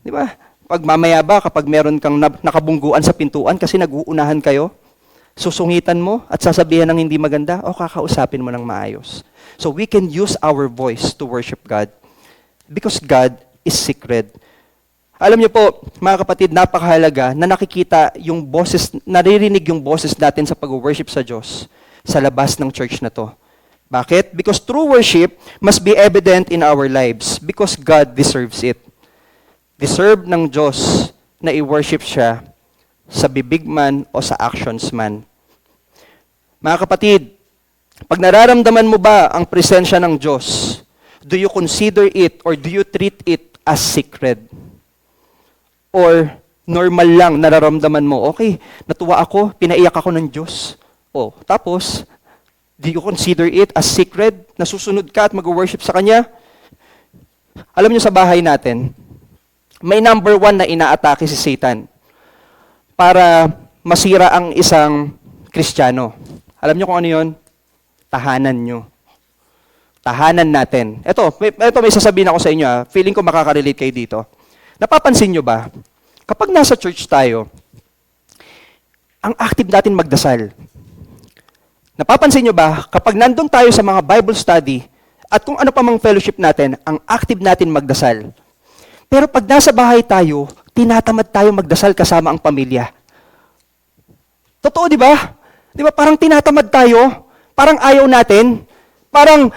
Di ba? Pag mamaya ba, kapag meron kang nakabungguan sa pintuan kasi nag-uunahan kayo, susungitan mo at sasabihan ng hindi maganda o kakausapin mo ng maayos? So we can use our voice to worship God because God is sacred. Alam niyo po, mga kapatid, napakahalaga na nakikita yung boses, naririnig yung boses natin sa pag-worship sa Diyos sa labas ng church na to. Bakit? Because true worship must be evident in our lives because God deserves it. Deserve ng Diyos na i-worship siya sa bibig man o sa actions man. Mga kapatid, pag nararamdaman mo ba ang presensya ng Diyos, do you consider it or do you treat it as sacred? Or normal lang nararamdaman mo, okay, natuwa ako, pinaiyak ako ng Diyos. O, tapos, do you consider it as sacred? Nasusunod ka at mag-worship sa Kanya? Alam niyo sa bahay natin, may number 1 na inaatake si Satan para masira ang isang Kristiyano. Alam niyo kung ano yun? Tahanan niyo. Tahanan natin. Ito may sasabihin ako sa inyo. Feeling ko makaka-relate kayo dito. Napapansin niyo ba? Kapag nasa church tayo, ang active natin magdasal. Napapansin niyo ba? Kapag nandun tayo sa mga Bible study at kung ano pa mang fellowship natin, ang active natin magdasal. Pero pag nasa bahay tayo, tinatamad tayo magdasal kasama ang pamilya. Totoo, di ba? Di ba parang tinatamad tayo? Parang ayaw natin? Parang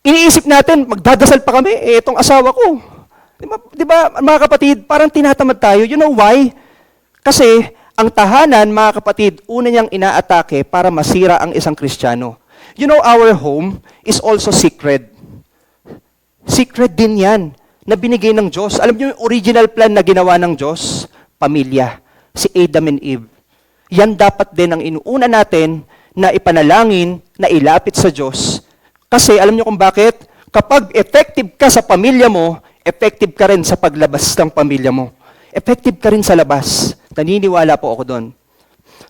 iniisip natin, magdadasal pa kami, itong asawa ko. Di ba, mga kapatid, parang tinatamad tayo. You know why? Kasi ang tahanan, mga kapatid, una niyang inaatake para masira ang isang Kristiyano. You know, our home is also sacred. Secret din yan na binigay ng Diyos. Alam niyo yung original plan na ginawa ng Diyos? Pamilya. Si Adam and Eve. Yan dapat din ang inuuna natin na ipanalangin, na ilapit sa Diyos. Kasi alam niyo kung bakit? Kapag effective ka sa pamilya mo, effective ka rin sa paglabas ng pamilya mo. Effective ka rin sa labas. Naniniwala po ako doon.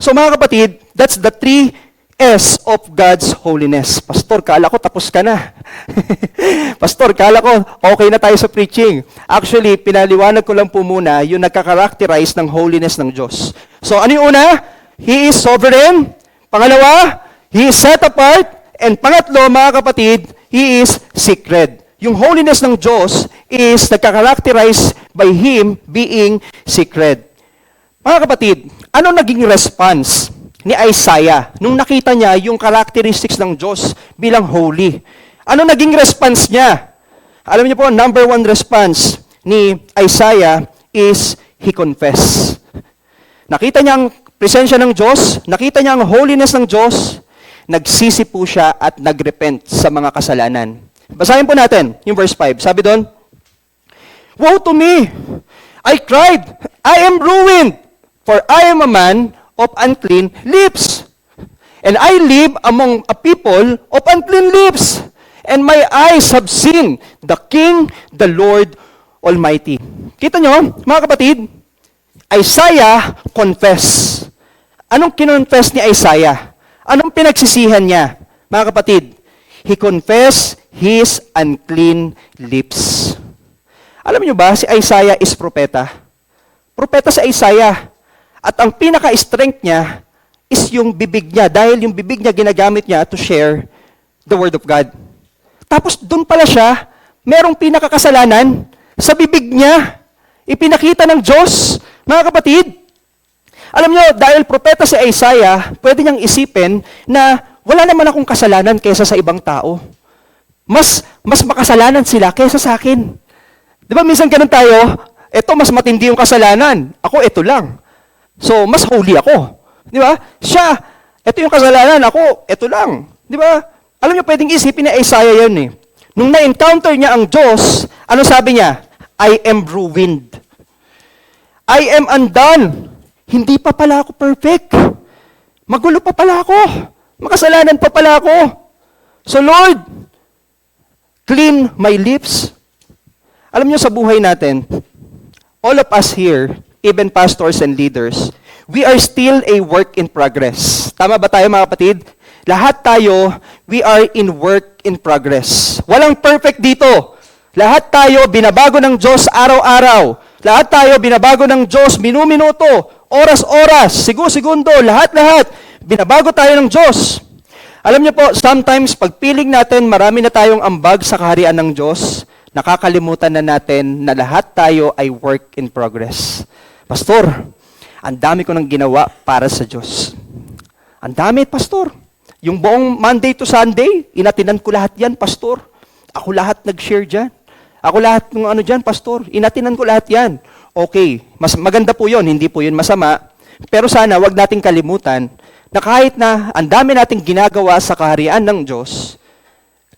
So mga kapatid, that's the 3 S of God's holiness. Pastor, kala ko tapos ka na. Pastor, kala ko okay na tayo sa preaching. Actually, pinaliwanag ko lang po muna yung nagkakarakterize ng holiness ng Diyos. So, ano yung una? He is sovereign. Pangalawa, He is set apart. And pangatlo, mga kapatid, He is sacred. Yung holiness ng Diyos is nagkakarakterize by Him being sacred. Mga kapatid, ano naging response ni Isaiah nung nakita niya yung characteristics ng Diyos bilang holy? Ano naging response niya? Alam niyo po, number 1 response ni Isaiah is he confessed. Nakita niya ang presensya ng Diyos, nakita niya ang holiness ng Diyos, nagsisi po siya at nagrepent sa mga kasalanan. Basahin po natin yung verse 5. Sabi doon, "Woe to me! I cried, I am ruined, for I am a man of unclean lips. And I live among a people of unclean lips. And my eyes have seen the King, the Lord Almighty." Kita nyo, mga kapatid, Isaiah confess. Anong kinonfess ni Isaiah? Anong pinagsisihan niya? Mga kapatid, he confessed his unclean lips. Alam niyo ba, si Isaiah is propeta. Propeta si Isaiah. At ang pinaka-strength niya is yung bibig niya. Dahil yung bibig niya ginagamit niya to share the Word of God. Tapos doon pala siya, merong pinakakasalanan sa bibig niya. Ipinakita ng Diyos. Mga kapatid, alam niyo, dahil propeta si Isaiah, pwede niyang isipin na wala naman akong kasalanan kaysa sa ibang tao. Mas makasalanan sila kaysa sa akin. Di ba minsan ganun tayo, eto mas matindi yung kasalanan. Ako, eto lang. So, mas holy ako. Di ba? Siya, ito yung kasalanan. Ako, ito lang. Di ba? Alam niyo, pwedeng isipin ni Isaiah yun eh. Nung na-encounter niya ang Diyos, ano sabi niya? I am ruined. I am undone. Hindi pa pala ako perfect. Magulo pa pala ako. Makasalanan pa pala ako. So Lord, clean my lips. Alam niyo sa buhay natin, all of us here, even pastors and leaders, we are still a work in progress. Tama ba tayo mga kapatid? Lahat tayo, we are in work in progress. Walang perfect dito. Lahat tayo binabago ng Diyos araw-araw. Lahat tayo binabago ng Diyos minu-minuto, oras-oras, segundo, lahat-lahat. Binabago tayo ng Diyos. Alam niyo po, sometimes pag piling natin marami na tayong ambag sa kaharian ng Diyos, nakakalimutan na natin na lahat tayo ay work in progress. Pastor, ang dami ko nang ginawa para sa Diyos. Ang dami, Pastor. Yung buong Monday to Sunday, inatinan ko lahat yan, pastor. Ako lahat nag-share dyan. Ako lahat ng ano dyan, pastor. Inatinan ko lahat yan. Okay, mas maganda po yun, hindi po yun masama. Pero sana wag nating kalimutan na kahit na ang dami nating ginagawa sa kaharian ng Diyos,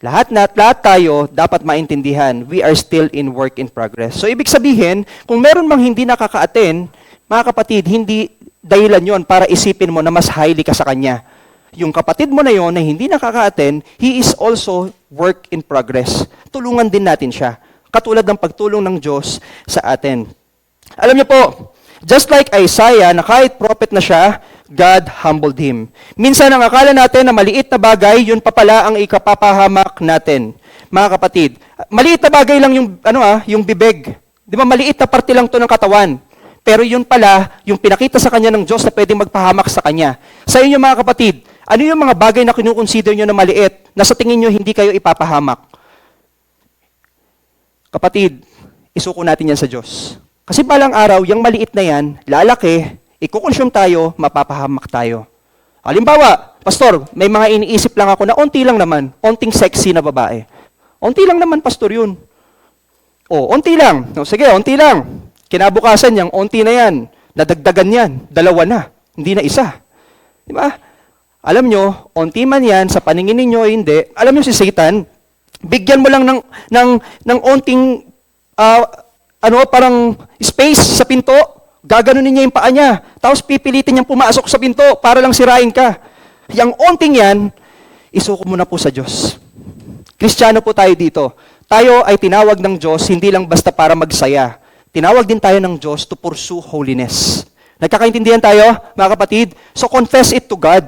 lahat tayo dapat maintindihan, we are still in work in progress. So ibig sabihin, kung meron mang hindi nakaka-attend, mga kapatid, hindi dahilan yon para isipin mo na mas highly ka sa kanya. Yung kapatid mo na yon na hindi nakaka-attend, he is also work in progress. Tulungan din natin siya. Katulad ng pagtulong ng Diyos sa atin. Alam niyo po, just like Isaiah, na kahit prophet na siya, God humbled him. Minsan ang akala natin na maliit na bagay, yun pa pala ang ikapapahamak natin. Mga kapatid, maliit na bagay lang yung bibig. Di ba maliit na parte lang to ng katawan. Pero yun pala, yung pinakita sa kanya ng Diyos na pwedeng magpahamak sa kanya. Sa inyo mga kapatid, ano yung mga bagay na kinukonsider nyo na maliit, na sa tingin nyo hindi kayo ipapahamak? Kapatid, isuko natin yan sa Diyos. Kasi balang araw, yung maliit na yan, lalaki, ikukonsume tayo, mapapahamak tayo. Halimbawa, pastor, may mga iniisip lang ako na onti lang naman, onting sexy na babae. Onti lang naman, pastor, yun. O, onti lang. O, sige, onti lang. Kinabukasan yung onti na yan, nadagdagan yan, 2 na, hindi na 1. Di ba? Alam nyo, onti man yan, sa paningin ninyo, hindi. Alam nyo si Satan, bigyan mo lang ng onting, parang space sa pinto, gaganunin niya yung paa niya, tapos pipilitin niyang pumasok sa pinto para lang sirain ka. Yang onting yan, isuko mo na po sa Diyos. Kristiyano po tayo dito. Tayo ay tinawag ng Diyos, hindi lang basta para magsaya. Tinawag din tayo ng Diyos to pursue holiness. Nagkakaintindihan tayo, mga kapatid? So confess it to God.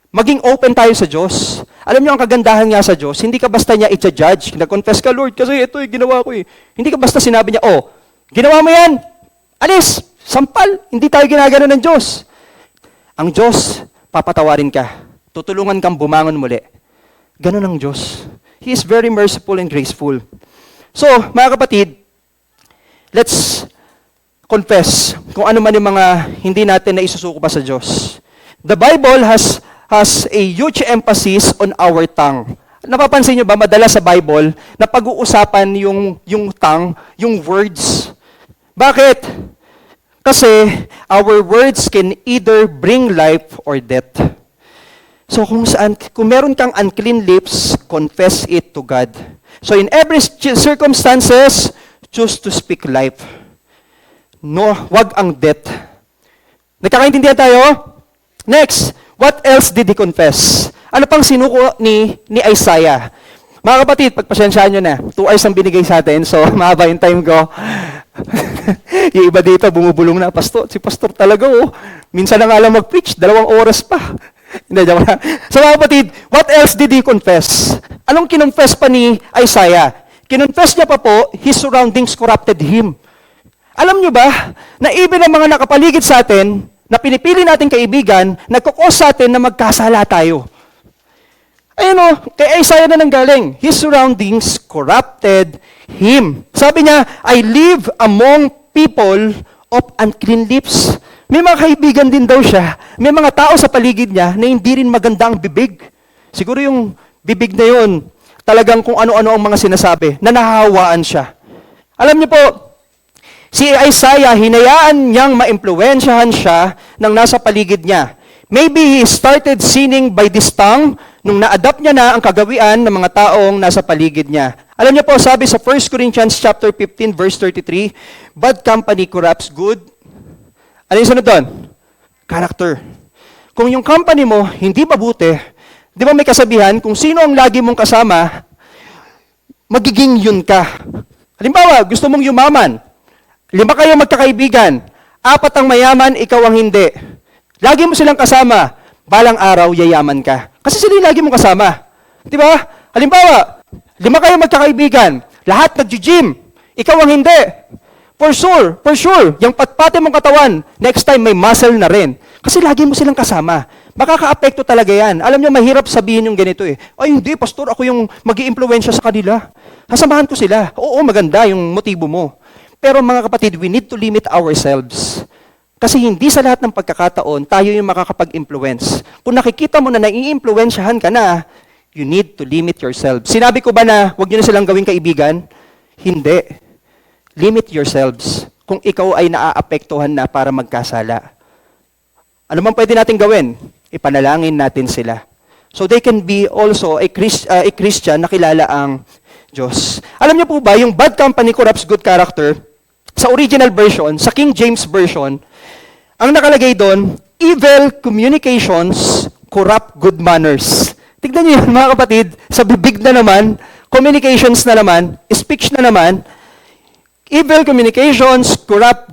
Maging open tayo sa Diyos. Alam niyo ang kagandahan nga sa Diyos, hindi ka basta niya i-judge. Nag-confess ka, Lord, kasi ito ginawa ko eh. Hindi ka basta sinabi niya, oh, ginawa mo yan, alis, sampal, hindi tayo ginagano ng Diyos. Ang Diyos, papatawarin ka. Tutulungan kang bumangon muli. Ganon ang Diyos. He is very merciful and graceful. So, mga kapatid, let's confess kung ano man yung mga hindi natin na isusuko pa sa Diyos. The Bible has a huge emphasis on our tongue. Napapansin nyo ba, madalas sa Bible, na pag-uusapan yung tongue, yung words. Bakit? Kasi our words can either bring life or death. So kung meron kang unclean lips, confess it to God. So in every circumstances, choose to speak life. No, wag ang death. Nagkakaintindihan tayo? Next, what else did he confess? Ano pang sinuko ni Isaiah? Mga kapatid, pagpasensyaan nyo na. 2 hours ang binigay sa atin, so mahaba yung time ko. Yung iba dito, bumubulong na, si pastor talaga, oh. Minsan na nga lang mag-preach, 2 oras pa. Hindi, joke lang. So mga kapatid, what else did he confess? Anong kinonfess pa ni Isaiah? Kinonfess niya pa po, his surroundings corrupted him. Alam nyo ba, na even ang mga nakapaligid sa atin, na pinipili natin kaibigan, nagkukos sa atin na magkasala tayo. Ayun o, kay Isaiah na nanggaling. His surroundings corrupted him. Sabi niya, I live among people of unclean lips. May mga kaibigan din daw siya. May mga tao sa paligid niya na hindi rin maganda ang bibig. Siguro yung bibig na yun, talagang kung ano-ano ang mga sinasabi, na nahahawaan siya. Alam niyo po, si Isaiah, hinayaan niyang maimpluwensyahan siya ng nasa paligid niya. Maybe he started sinning by this tongue nung na-adapt niya na ang kagawian ng mga taong nasa paligid niya. Alam niyo po, sabi sa 1 Corinthians chapter 15, verse 33, bad company corrupts good. Ano yung sunod doon? Character. Kung yung company mo hindi mabuti, di ba may kasabihan, kung sino ang lagi mong kasama, magiging yun ka. Halimbawa, gusto mong yumaman, 5 kayo magkakaibigan, 4 ang mayaman, ikaw ang hindi. Lagi mo silang kasama, balang araw yayaman ka. Kasi sila yung lagi mong kasama. Di ba? Halimbawa, 5 kayo magkakaibigan, lahat nag-gym, ikaw ang hindi. For sure, yung patpate mong katawan, next time may muscle na rin. Kasi lagi mo silang kasama. Makaka-apekto talaga yan. Alam niyo, mahirap sabihin yung ganito eh. Ay hindi, pastor, ako yung mag-i-impluwensya sa kanila. Kasamahan ko sila. Oo, maganda yung motibo mo. Pero mga kapatid, we need to limit ourselves. Kasi hindi sa lahat ng pagkakataon, tayo yung makakapag-influence. Kung nakikita mo na nai-influensyahan ka na, you need to limit yourself. Sinabi ko ba na huwag nyo na silang gawing kaibigan? Hindi. Limit yourselves kung ikaw ay naaapektuhan na para magkasala. Ano man pwede natin gawin? Ipanalangin natin sila. So they can be also a Christian na kilala ang Diyos. Alam niyo po ba, yung bad company corrupts good character, sa original version, sa King James Version, ang nakalagay doon, evil communications corrupt good manners. Tignan niyo yun, mga kapatid, sa bibig na naman, communications na naman, speech na naman, evil communications corrupt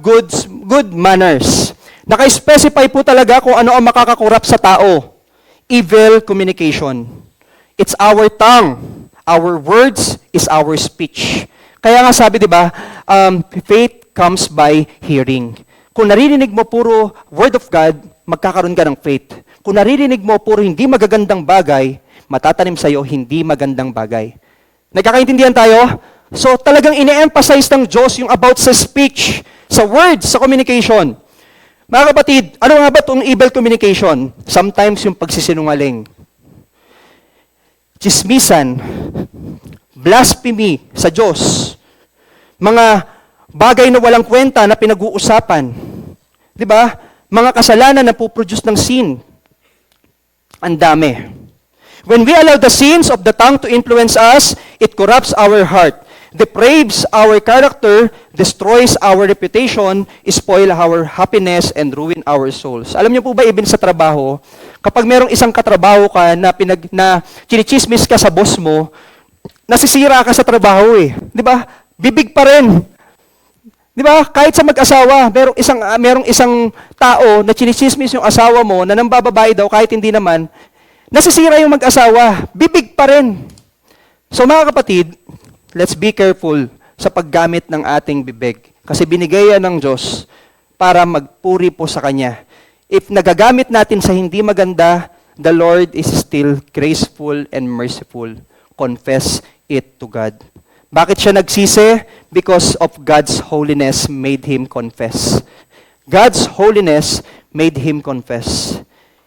good manners. Naka-specify po talaga kung ano ang makakakorrupt sa tao. Evil communication. It's our tongue. Our words is our speech. Kaya nga sabi, di ba, faith comes by hearing. Kung naririnig mo puro word of God, magkakaroon ka ng faith. Kung naririnig mo puro hindi magagandang bagay, matatanim sa'yo hindi magandang bagay. Nagkakaintindihan tayo? So talagang ine-emphasize ng Diyos yung about sa speech, sa words, sa communication. Mga kapatid, ano nga ba itong evil communication? Sometimes yung pagsisinungaling, chismisan, blasphemy sa Diyos, mga bagay na walang kwenta na pinag-uusapan, di ba? Mga kasalanan na puproduce ng sin. Ang dami. When we allow the sins of the tongue to influence us, it corrupts our heart, depraves our character, destroys our reputation, spoil our happiness, and ruin our souls. Alam niyo po ba, even sa trabaho, kapag merong isang katrabaho ka na chinichismis ka sa boss mo, nasisira ka sa trabaho eh. Di ba? Bibig pa rin. Di ba? Kahit sa mag-asawa, merong isang tao na chinichismis yung asawa mo na nambababae daw kahit hindi naman, nasisira yung mag-asawa. Bibig pa rin. So mga kapatid, let's be careful sa paggamit ng ating bibig. Kasi binigay yan ng Diyos para magpuri po sa Kanya. If nagagamit natin sa hindi maganda, the Lord is still graceful and merciful. Confess it to God. Bakit siya nagsisi? Because of God's holiness made him confess. God's holiness made him confess.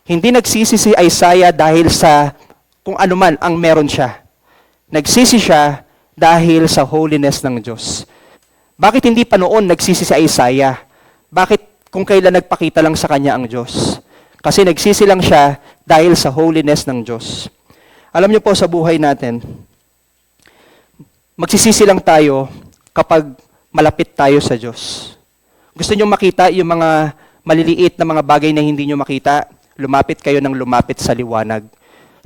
Hindi nagsisi si Isaiah dahil sa kung ano man ang meron siya. Nagsisi siya dahil sa holiness ng Diyos. Bakit hindi pa noon nagsisi si Isaiah? Bakit kung kailan nagpakita lang sa kanya ang Diyos? Kasi nagsisi lang siya dahil sa holiness ng Diyos. Alam niyo po sa buhay natin, magsisisi lang tayo kapag malapit tayo sa Diyos. Gusto niyo makita yung mga maliliit na mga bagay na hindi niyo makita? Lumapit kayo ng lumapit sa liwanag.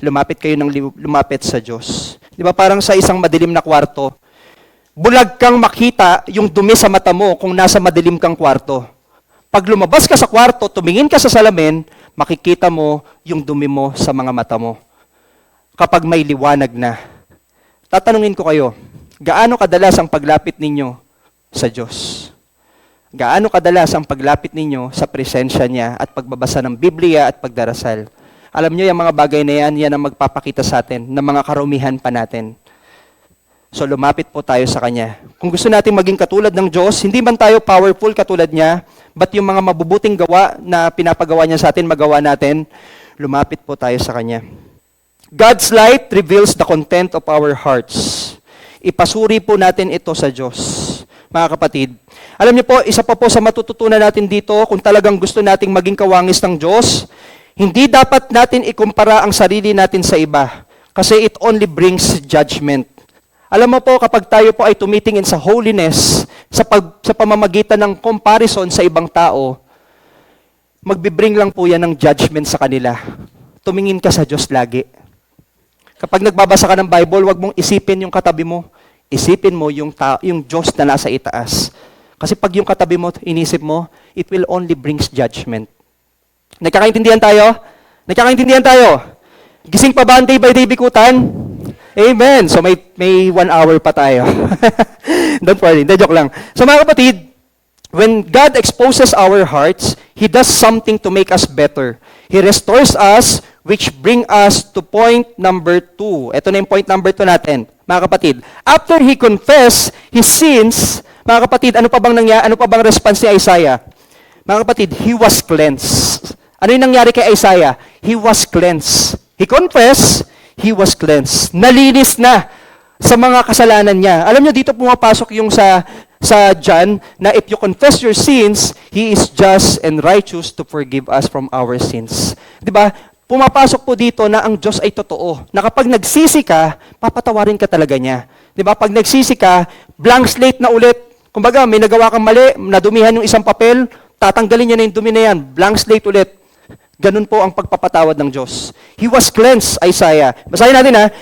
Lumapit kayo ng lumapit sa Diyos. Di ba parang sa isang madilim na kwarto, bulag kang makita yung dumi sa mata mo kung nasa madilim kang kwarto. Pag lumabas ka sa kwarto, tumingin ka sa salamin, makikita mo yung dumi mo sa mga mata mo. Kapag may liwanag na. Tatanungin ko kayo, gaano kadalas ang paglapit ninyo sa Diyos? Gaano kadalas ang paglapit ninyo sa presensya niya at pagbabasa ng Biblia at pagdarasal? Alam niyo, yung mga bagay na yan ang magpapakita sa atin ng mga karumihan pa natin. So lumapit po tayo sa Kanya. Kung gusto natin maging katulad ng Diyos, hindi man tayo powerful katulad niya, but yung mga mabubuting gawa na pinapagawa niya sa atin, magawa natin, lumapit po tayo sa Kanya. God's light reveals the content of our hearts. Ipasuri po natin ito sa Diyos, mga kapatid. Alam niyo po, isa pa po sa matututunan natin dito, kung talagang gusto nating maging kawangis ng Diyos, hindi dapat natin ikumpara ang sarili natin sa iba kasi it only brings judgment. Alam mo po, kapag tayo po ay tumitingin sa holiness, sa pamamagitan ng comparison sa ibang tao, magbibring lang po yan ng judgment sa kanila. Tumingin ka sa Diyos lagi. Kapag nagbabasa ka ng Bible, wag mong isipin yung katabi mo. Isipin mo yung Diyos na nasa itaas. Kasi pag yung katabi mo, inisip mo, it will only brings judgment. Nagkakaintindihan tayo? Nagkakaintindihan tayo? Gising pa ba ang day by day bikutan? Amen. So may 1 hour pa tayo. Don't worry, hindi, joke lang. So mga kapatid, when God exposes our hearts, He does something to make us better. He restores us, which bring us to point number 2. Ito na yung point number 2 natin, mga kapatid. After he confessed his sins, mga kapatid, ano pa bang response ni Isaiah? Mga kapatid, he was cleansed. Ano yung nangyari kay Isaiah? He was cleansed. He confessed, he was cleansed. Nalinis na sa mga kasalanan niya. Alam niyo, dito pumapasok yung sa John na if you confess your sins, he is just and righteous to forgive us from our sins. 'Di ba? Pumapasok po dito na ang Diyos ay totoo. Na kapag nagsisi ka, papatawarin ka talaga niya. 'Di ba? Pag nagsisi ka, blank slate na ulit. Kumbaga, may nagawa kang mali, nadumihan yung isang papel, tatanggalin niya na yung dumi na yan, blank slate ulit. Ganun po ang pagpapatawad ng Diyos. He was cleansed, Isaiah. Basahin natin ha.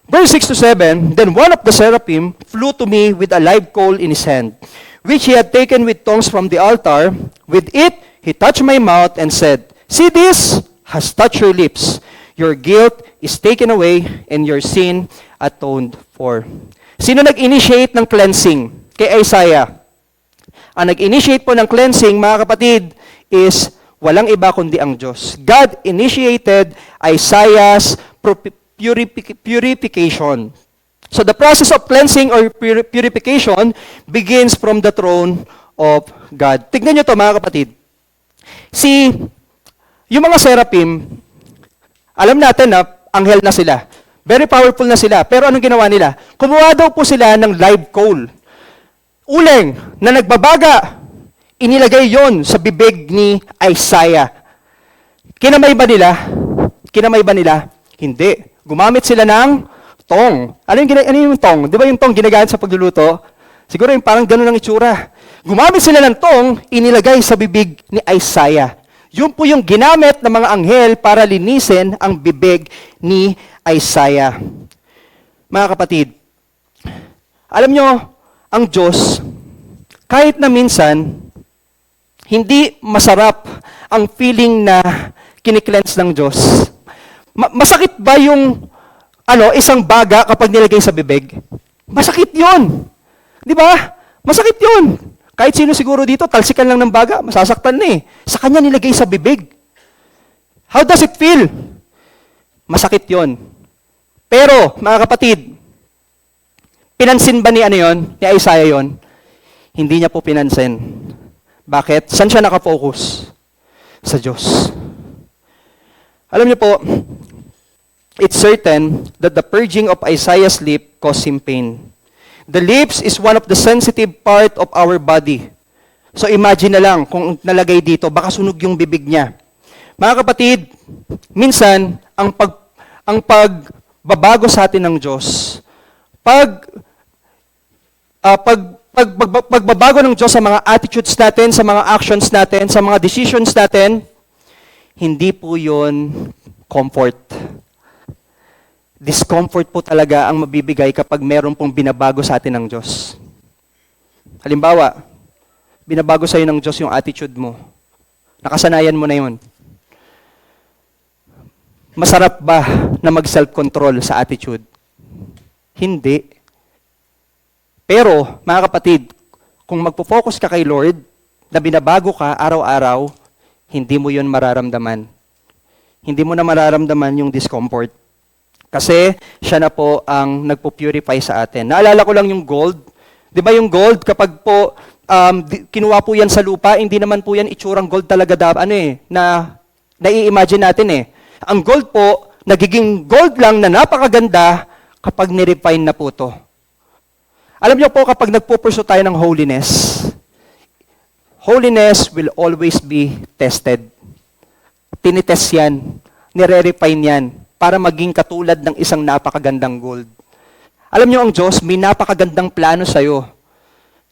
Verse 6 to 7, Then one of the seraphim flew to me with a live coal in his hand, which he had taken with tongs from the altar. With it, he touched my mouth and said, See, this has touched your lips. Your guilt is taken away and your sin atoned for. Sino nag-initiate ng cleansing? Kay Isaiah. Ang nag-initiate po ng cleansing, mga kapatid, is walang iba kundi ang Diyos. God initiated Isaiah's purification. So the process of cleansing or purification begins from the throne of God. Tignan nyo to, mga kapatid. Yung mga seraphim, alam natin na anghel na sila. Very powerful na sila. Pero anong ginawa nila? Kumuha daw po sila ng live coal. Uling na nagbabaga, inilagay yon sa bibig ni Isaiah. Kinamay ba nila? Kinamay ba nila? Hindi. Gumamit sila ng tong. Ano yung tong? Di ba yung tong ginagamit sa pagluluto? Siguro yung parang gano'n ang itsura. Gumamit sila ng tong, inilagay sa bibig ni Isaiah. Yun po yung ginamit ng mga anghel para linisin ang bibig ni Isaiah. Mga kapatid, alam nyo, ang Diyos, kahit na minsan, hindi masarap ang feeling na kiniklense ng Diyos. Masakit ba yung isang baga kapag nilagay sa bibig? Masakit yun. Di ba? Masakit yun. Kahit sino siguro dito, talsikan lang ng baga, masasaktan na eh. Sa kanya nilagay sa bibig. How does it feel? Masakit yun. Pero, mga kapatid, pinansin ba ni ni Isaiah yon? Hindi niya po pinansin. Bakit? Saan siya nakafocus? Sa Diyos. Alam niyo po, it's certain that the purging of Isaiah's lip caused him pain. The lips is one of the sensitive part of our body. So imagine na lang kung nalagay dito, baka sunog yung bibig niya. Mga kapatid, minsan, ang pagbabago sa atin ng Diyos, pagbabago ng Diyos sa mga attitudes natin, sa mga actions natin, sa mga decisions natin, hindi po yun comfort. Discomfort po talaga ang mabibigay kapag meron pong binabago sa atin ng Diyos. Halimbawa, binabago sa'yo ng Diyos yung attitude mo. Nakasanayan mo na yun. Masarap ba na mag-self-control sa attitude? Hindi. Pero, mga kapatid, kung magpo-focus ka kay Lord, na binabago ka araw-araw, hindi mo yun mararamdaman. Hindi mo na mararamdaman yung discomfort. Kasi, siya na po ang nagpo-purify sa atin. Naalala ko lang yung gold. Di ba yung gold, kapag po kinuha po yan sa lupa, hindi naman po yan itsurang gold talaga na nai-imagine natin eh. Ang gold po, nagiging gold lang na napakaganda kapag nirefine na po to. Alam niyo po, kapag nagpupurso tayo ng holiness, holiness will always be tested. Tinitest yan, nire-refine yan, para maging katulad ng isang napakagandang gold. Alam niyo, ang Diyos, may napakagandang plano sa'yo.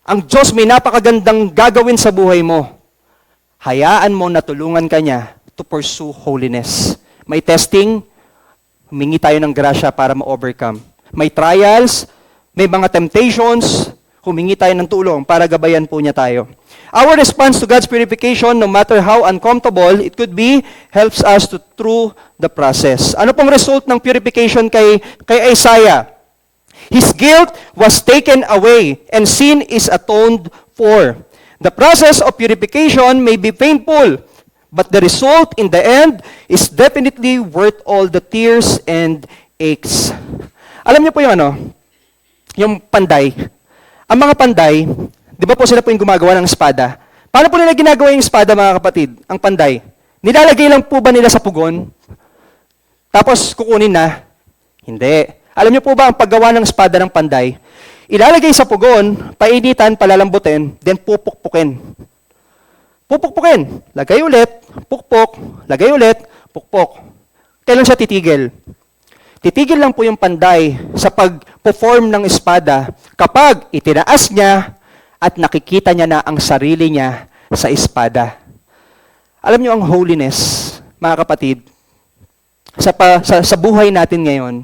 Ang Diyos, may napakagandang gagawin sa buhay mo. Hayaan mo na tulungan ka niya to pursue holiness. May testing, humingi tayo ng grasya para ma-overcome. May trials, may mga temptations, humingi tayo ng tulong para gabayan po niya tayo. Our response to God's purification, no matter how uncomfortable it could be, helps us to through the process. Ano pong result ng purification kay Isaiah? His guilt was taken away and sin is atoned for. The process of purification may be painful, but the result in the end is definitely worth all the tears and aches. Alam niyo po yung panday. Ang mga panday, di ba po sila po yung gumagawa ng espada? Paano po nila ginagawa yung espada, mga kapatid? Ang panday. Nilalagay lang po ba nila sa pugon? Tapos kukunin na? Hindi. Alam niyo po ba ang paggawa ng espada ng panday? Ilalagay sa pugon, painitan, palalambutin, then pupukpukin. Pupukpukin. Lagay ulit, pukpok, lagay ulit, pukpok. Kailan siya titigil? Titigil lang po yung panday sa pag-perform ng espada kapag itinaas niya at nakikita niya na ang sarili niya sa espada. Alam niyo ang holiness, mga kapatid, sa buhay natin ngayon,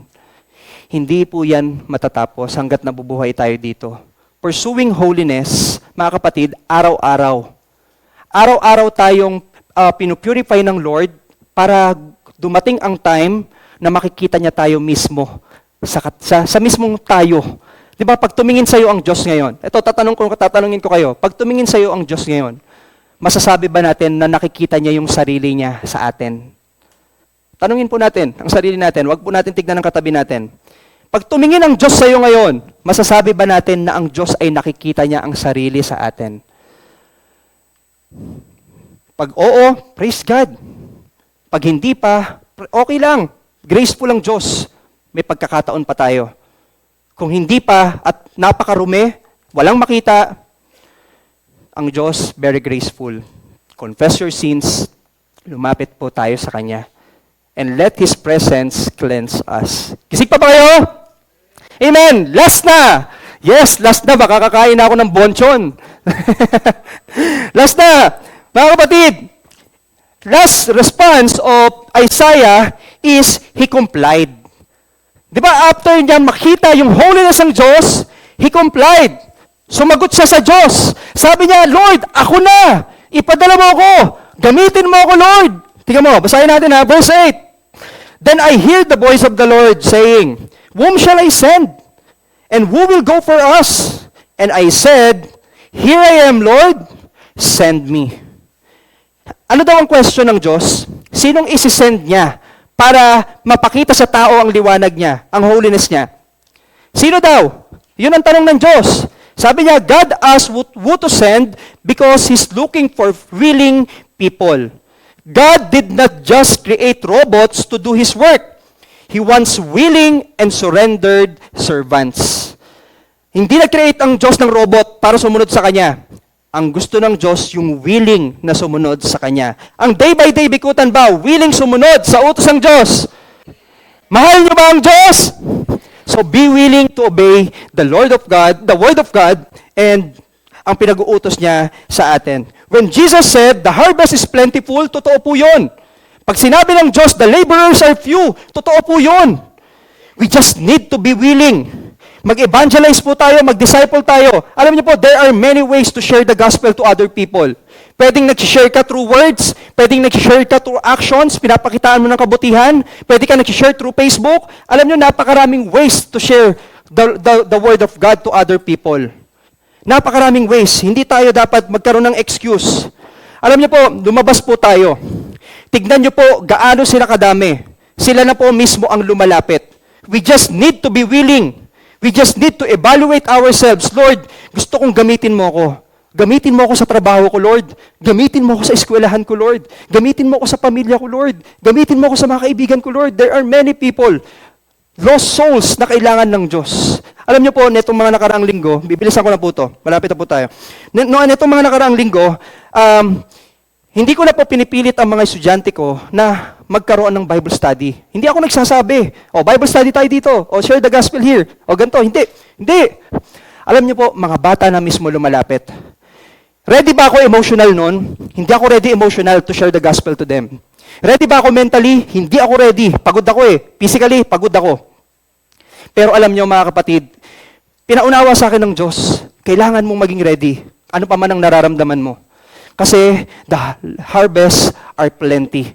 hindi po yan matatapos hanggat nabubuhay tayo dito. Pursuing holiness, mga kapatid, araw-araw. Araw-araw tayong pinupurify ng Lord para dumating ang time na makikita niya tayo mismo sa mismong tayo. Di ba, pag tumingin sa iyo ang Diyos ngayon, ito tatanungin ko kayo, pag tumingin sa iyo ang Diyos ngayon, masasabi ba natin na nakikita niya yung sarili niya sa atin? Tanungin po natin ang sarili natin, wag po natin tignan ang katabi natin. Pag tumingin ang Diyos sa iyo ngayon, masasabi ba natin na ang Diyos ay nakikita niya ang sarili sa atin? Pag oo, praise God. Pag hindi pa, okay lang. Graceful ang Diyos. May pagkakataon pa tayo. Kung hindi pa at napakarumi, walang makita, ang Diyos, very graceful. Confess your sins, lumapit po tayo sa Kanya. And let His presence cleanse us. Kisig pa ba kayo? Amen! Last na! Yes, last na. Baka kakain na ako ng bonchon. Last na! Mga kapatid, last response of Isaiah is he complied. Di ba after niya makita yung holiness ng Diyos, he complied. Sumagot siya sa Diyos. Sabi niya, Lord, ako na. Ipadala mo ako. Gamitin mo ako, Lord. Tingnan mo, basahin natin ha, verse 8. Then I hear the voice of the Lord saying, whom shall I send? And who will go for us? And I said, here I am, Lord, send me. Ano daw ang question ng Diyos? Sinong isi-send niya para mapakita sa tao ang liwanag niya, ang holiness niya? Sino daw? Yun ang tanong ng Diyos. Sabi niya, God asked who to send because He's looking for willing people. God did not just create robots to do His work. He wants willing and surrendered servants. Hindi na-create ang Diyos ng robot para sumunod sa Kanya. Ang gusto ng Diyos, yung willing na sumunod sa Kanya. Ang day-by-day bikutan ba, willing sumunod sa utos ng Diyos? Mahal niyo ba ang Diyos? So be willing to obey the Lord of God, the Word of God, and ang pinag-uutos niya sa atin. When Jesus said, the harvest is plentiful, totoo po yun. Pag sinabi ng Diyos, the laborers are few, totoo po yun. We just need to be willing. Mag-evangelize po tayo, mag-disciple tayo. Alam niyo po, there are many ways to share the gospel to other people. Pwedeng nag-share ka through words, pwedeng nag-share ka through actions, pinapakitaan mo ng kabutihan, pwede ka nag-share through Facebook. Alam niyo, napakaraming ways to share the word of God to other people. Napakaraming ways. Hindi tayo dapat magkaroon ng excuse. Alam niyo po, lumabas po tayo. Tignan niyo po, gaano sila kadami. Sila na po mismo ang lumalapit. We just need to be willing. We just need to evaluate ourselves. Lord, gusto kong gamitin mo ako. Gamitin mo ako sa trabaho ko, Lord. Gamitin mo ako sa eskwelahan ko, Lord. Gamitin mo ako sa pamilya ko, Lord. Gamitin mo ako sa mga kaibigan ko, Lord. There are many people, lost souls na kailangan ng Diyos. Alam niyo po, netong mga nakaraang linggo, bibilisan ko na po ito. Malapit na po tayo. Netong mga nakaraang linggo, hindi ko na po pinipilit ang mga estudyante ko na magkaroon ng Bible study. Hindi ako nagsasabi, Bible study tayo dito, share the gospel here, ganito. Hindi. Alam niyo po, mga bata na mismo lumalapit. Ready ba ako emotional nun? Hindi ako ready emotional to share the gospel to them. Ready ba ako mentally? Hindi ako ready. Pagod ako Physically, pagod ako. Pero alam niyo mga kapatid, pinaunawa sa akin ng Diyos, kailangan mong maging ready. Ano pa man ang nararamdaman mo. Kasi the harvests are plenty.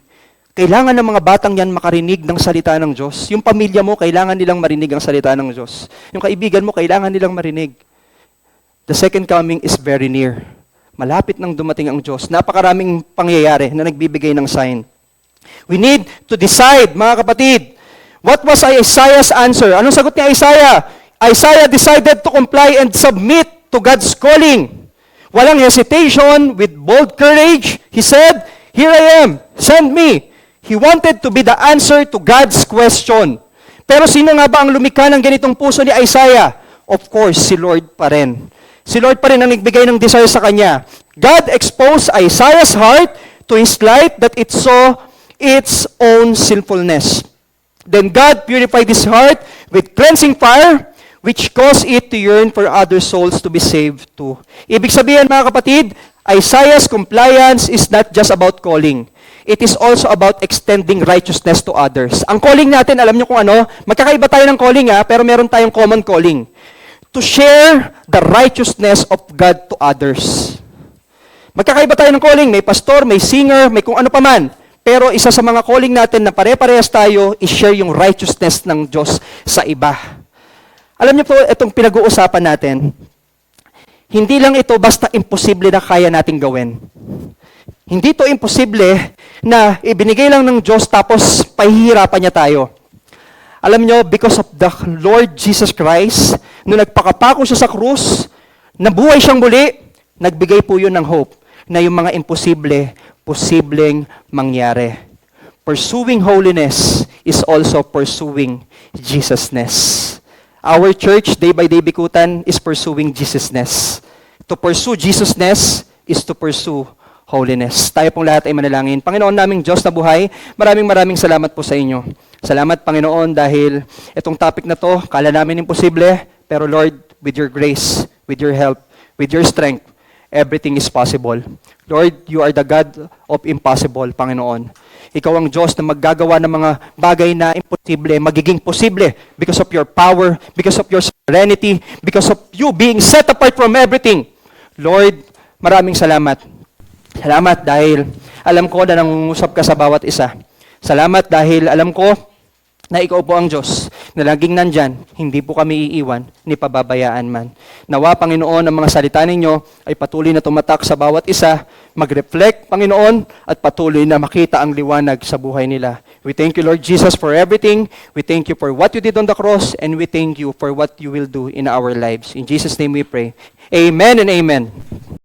Kailangan ng mga batang yan makarinig ng salita ng Diyos. Yung pamilya mo, kailangan nilang marinig ang salita ng Diyos. Yung kaibigan mo, kailangan nilang marinig. The second coming is very near. Malapit nang dumating ang Diyos. Napakaraming pangyayari na nagbibigay ng sign. We need to decide, mga kapatid. What was Isaiah's answer? Anong sagot ni Isaiah? Isaiah decided to comply and submit to God's calling. walang hesitation, with bold courage, he said, "Here I am, send me." He wanted to be the answer to God's question. Pero sino nga ba ang lumikha ng ganitong puso ni Isaiah? Of course, si Lord pa rin. Si Lord pa rin ang nagbigay ng desire sa kanya. God exposed Isaiah's heart to his light that it saw its own sinfulness. Then God purified his heart with cleansing fire, which caused it to yearn for other souls to be saved too. Ibig sabihin, mga kapatid, Isaiah's compliance is not just about calling. It is also about extending righteousness to others. Ang calling natin, alam niyo kung ano? Magkakaiba tayo ng calling pero meron tayong common calling. To share the righteousness of God to others. Magkakaiba tayo ng calling. May pastor, may singer, may kung ano pa man. Pero isa sa mga calling natin na pare-parehas tayo is share yung righteousness ng Diyos sa iba. Alam niyo po, itong pinag-uusapan natin, hindi lang ito basta imposible na kaya nating gawin. Hindi ito imposible na ibinigay lang ng Diyos tapos pahihirapan niya tayo. Alam niyo, because of the Lord Jesus Christ, nung nagpakapako siya sa krus, nabuhay siyang muli, nagbigay po yun ng hope na yung mga imposible, posibleng mangyari. Pursuing holiness is also pursuing Jesusness. Our church, Day by Day Bikutan, is pursuing Jesusness. To pursue Jesusness is to pursue holiness. Tayo pong lahat ay manalangin. Panginoon naming Diyos na buhay, maraming salamat po sa inyo. Salamat, Panginoon, dahil itong topic na to, kala namin imposible, pero Lord, with your grace, with your help, with your strength, everything is possible. Lord, you are the God of impossible, Panginoon. Ikaw ang Diyos na maggagawa ng mga bagay na imposible, magiging posible because of your power, because of your serenity, because of you being set apart from everything. Lord, maraming salamat. Salamat dahil alam ko na nangungusap ka sa bawat isa. Salamat dahil alam ko na ikaw po ang Diyos na laging nandyan, hindi po kami iiwan, ni pababayaan man. Nawa, Panginoon, ang mga salita ninyo ay patuloy na tumatak sa bawat isa, mag-reflect, Panginoon, at patuloy na makita ang liwanag sa buhay nila. We thank you, Lord Jesus, for everything. We thank you for what you did on the cross, and we thank you for what you will do in our lives. In Jesus' name we pray. Amen and amen.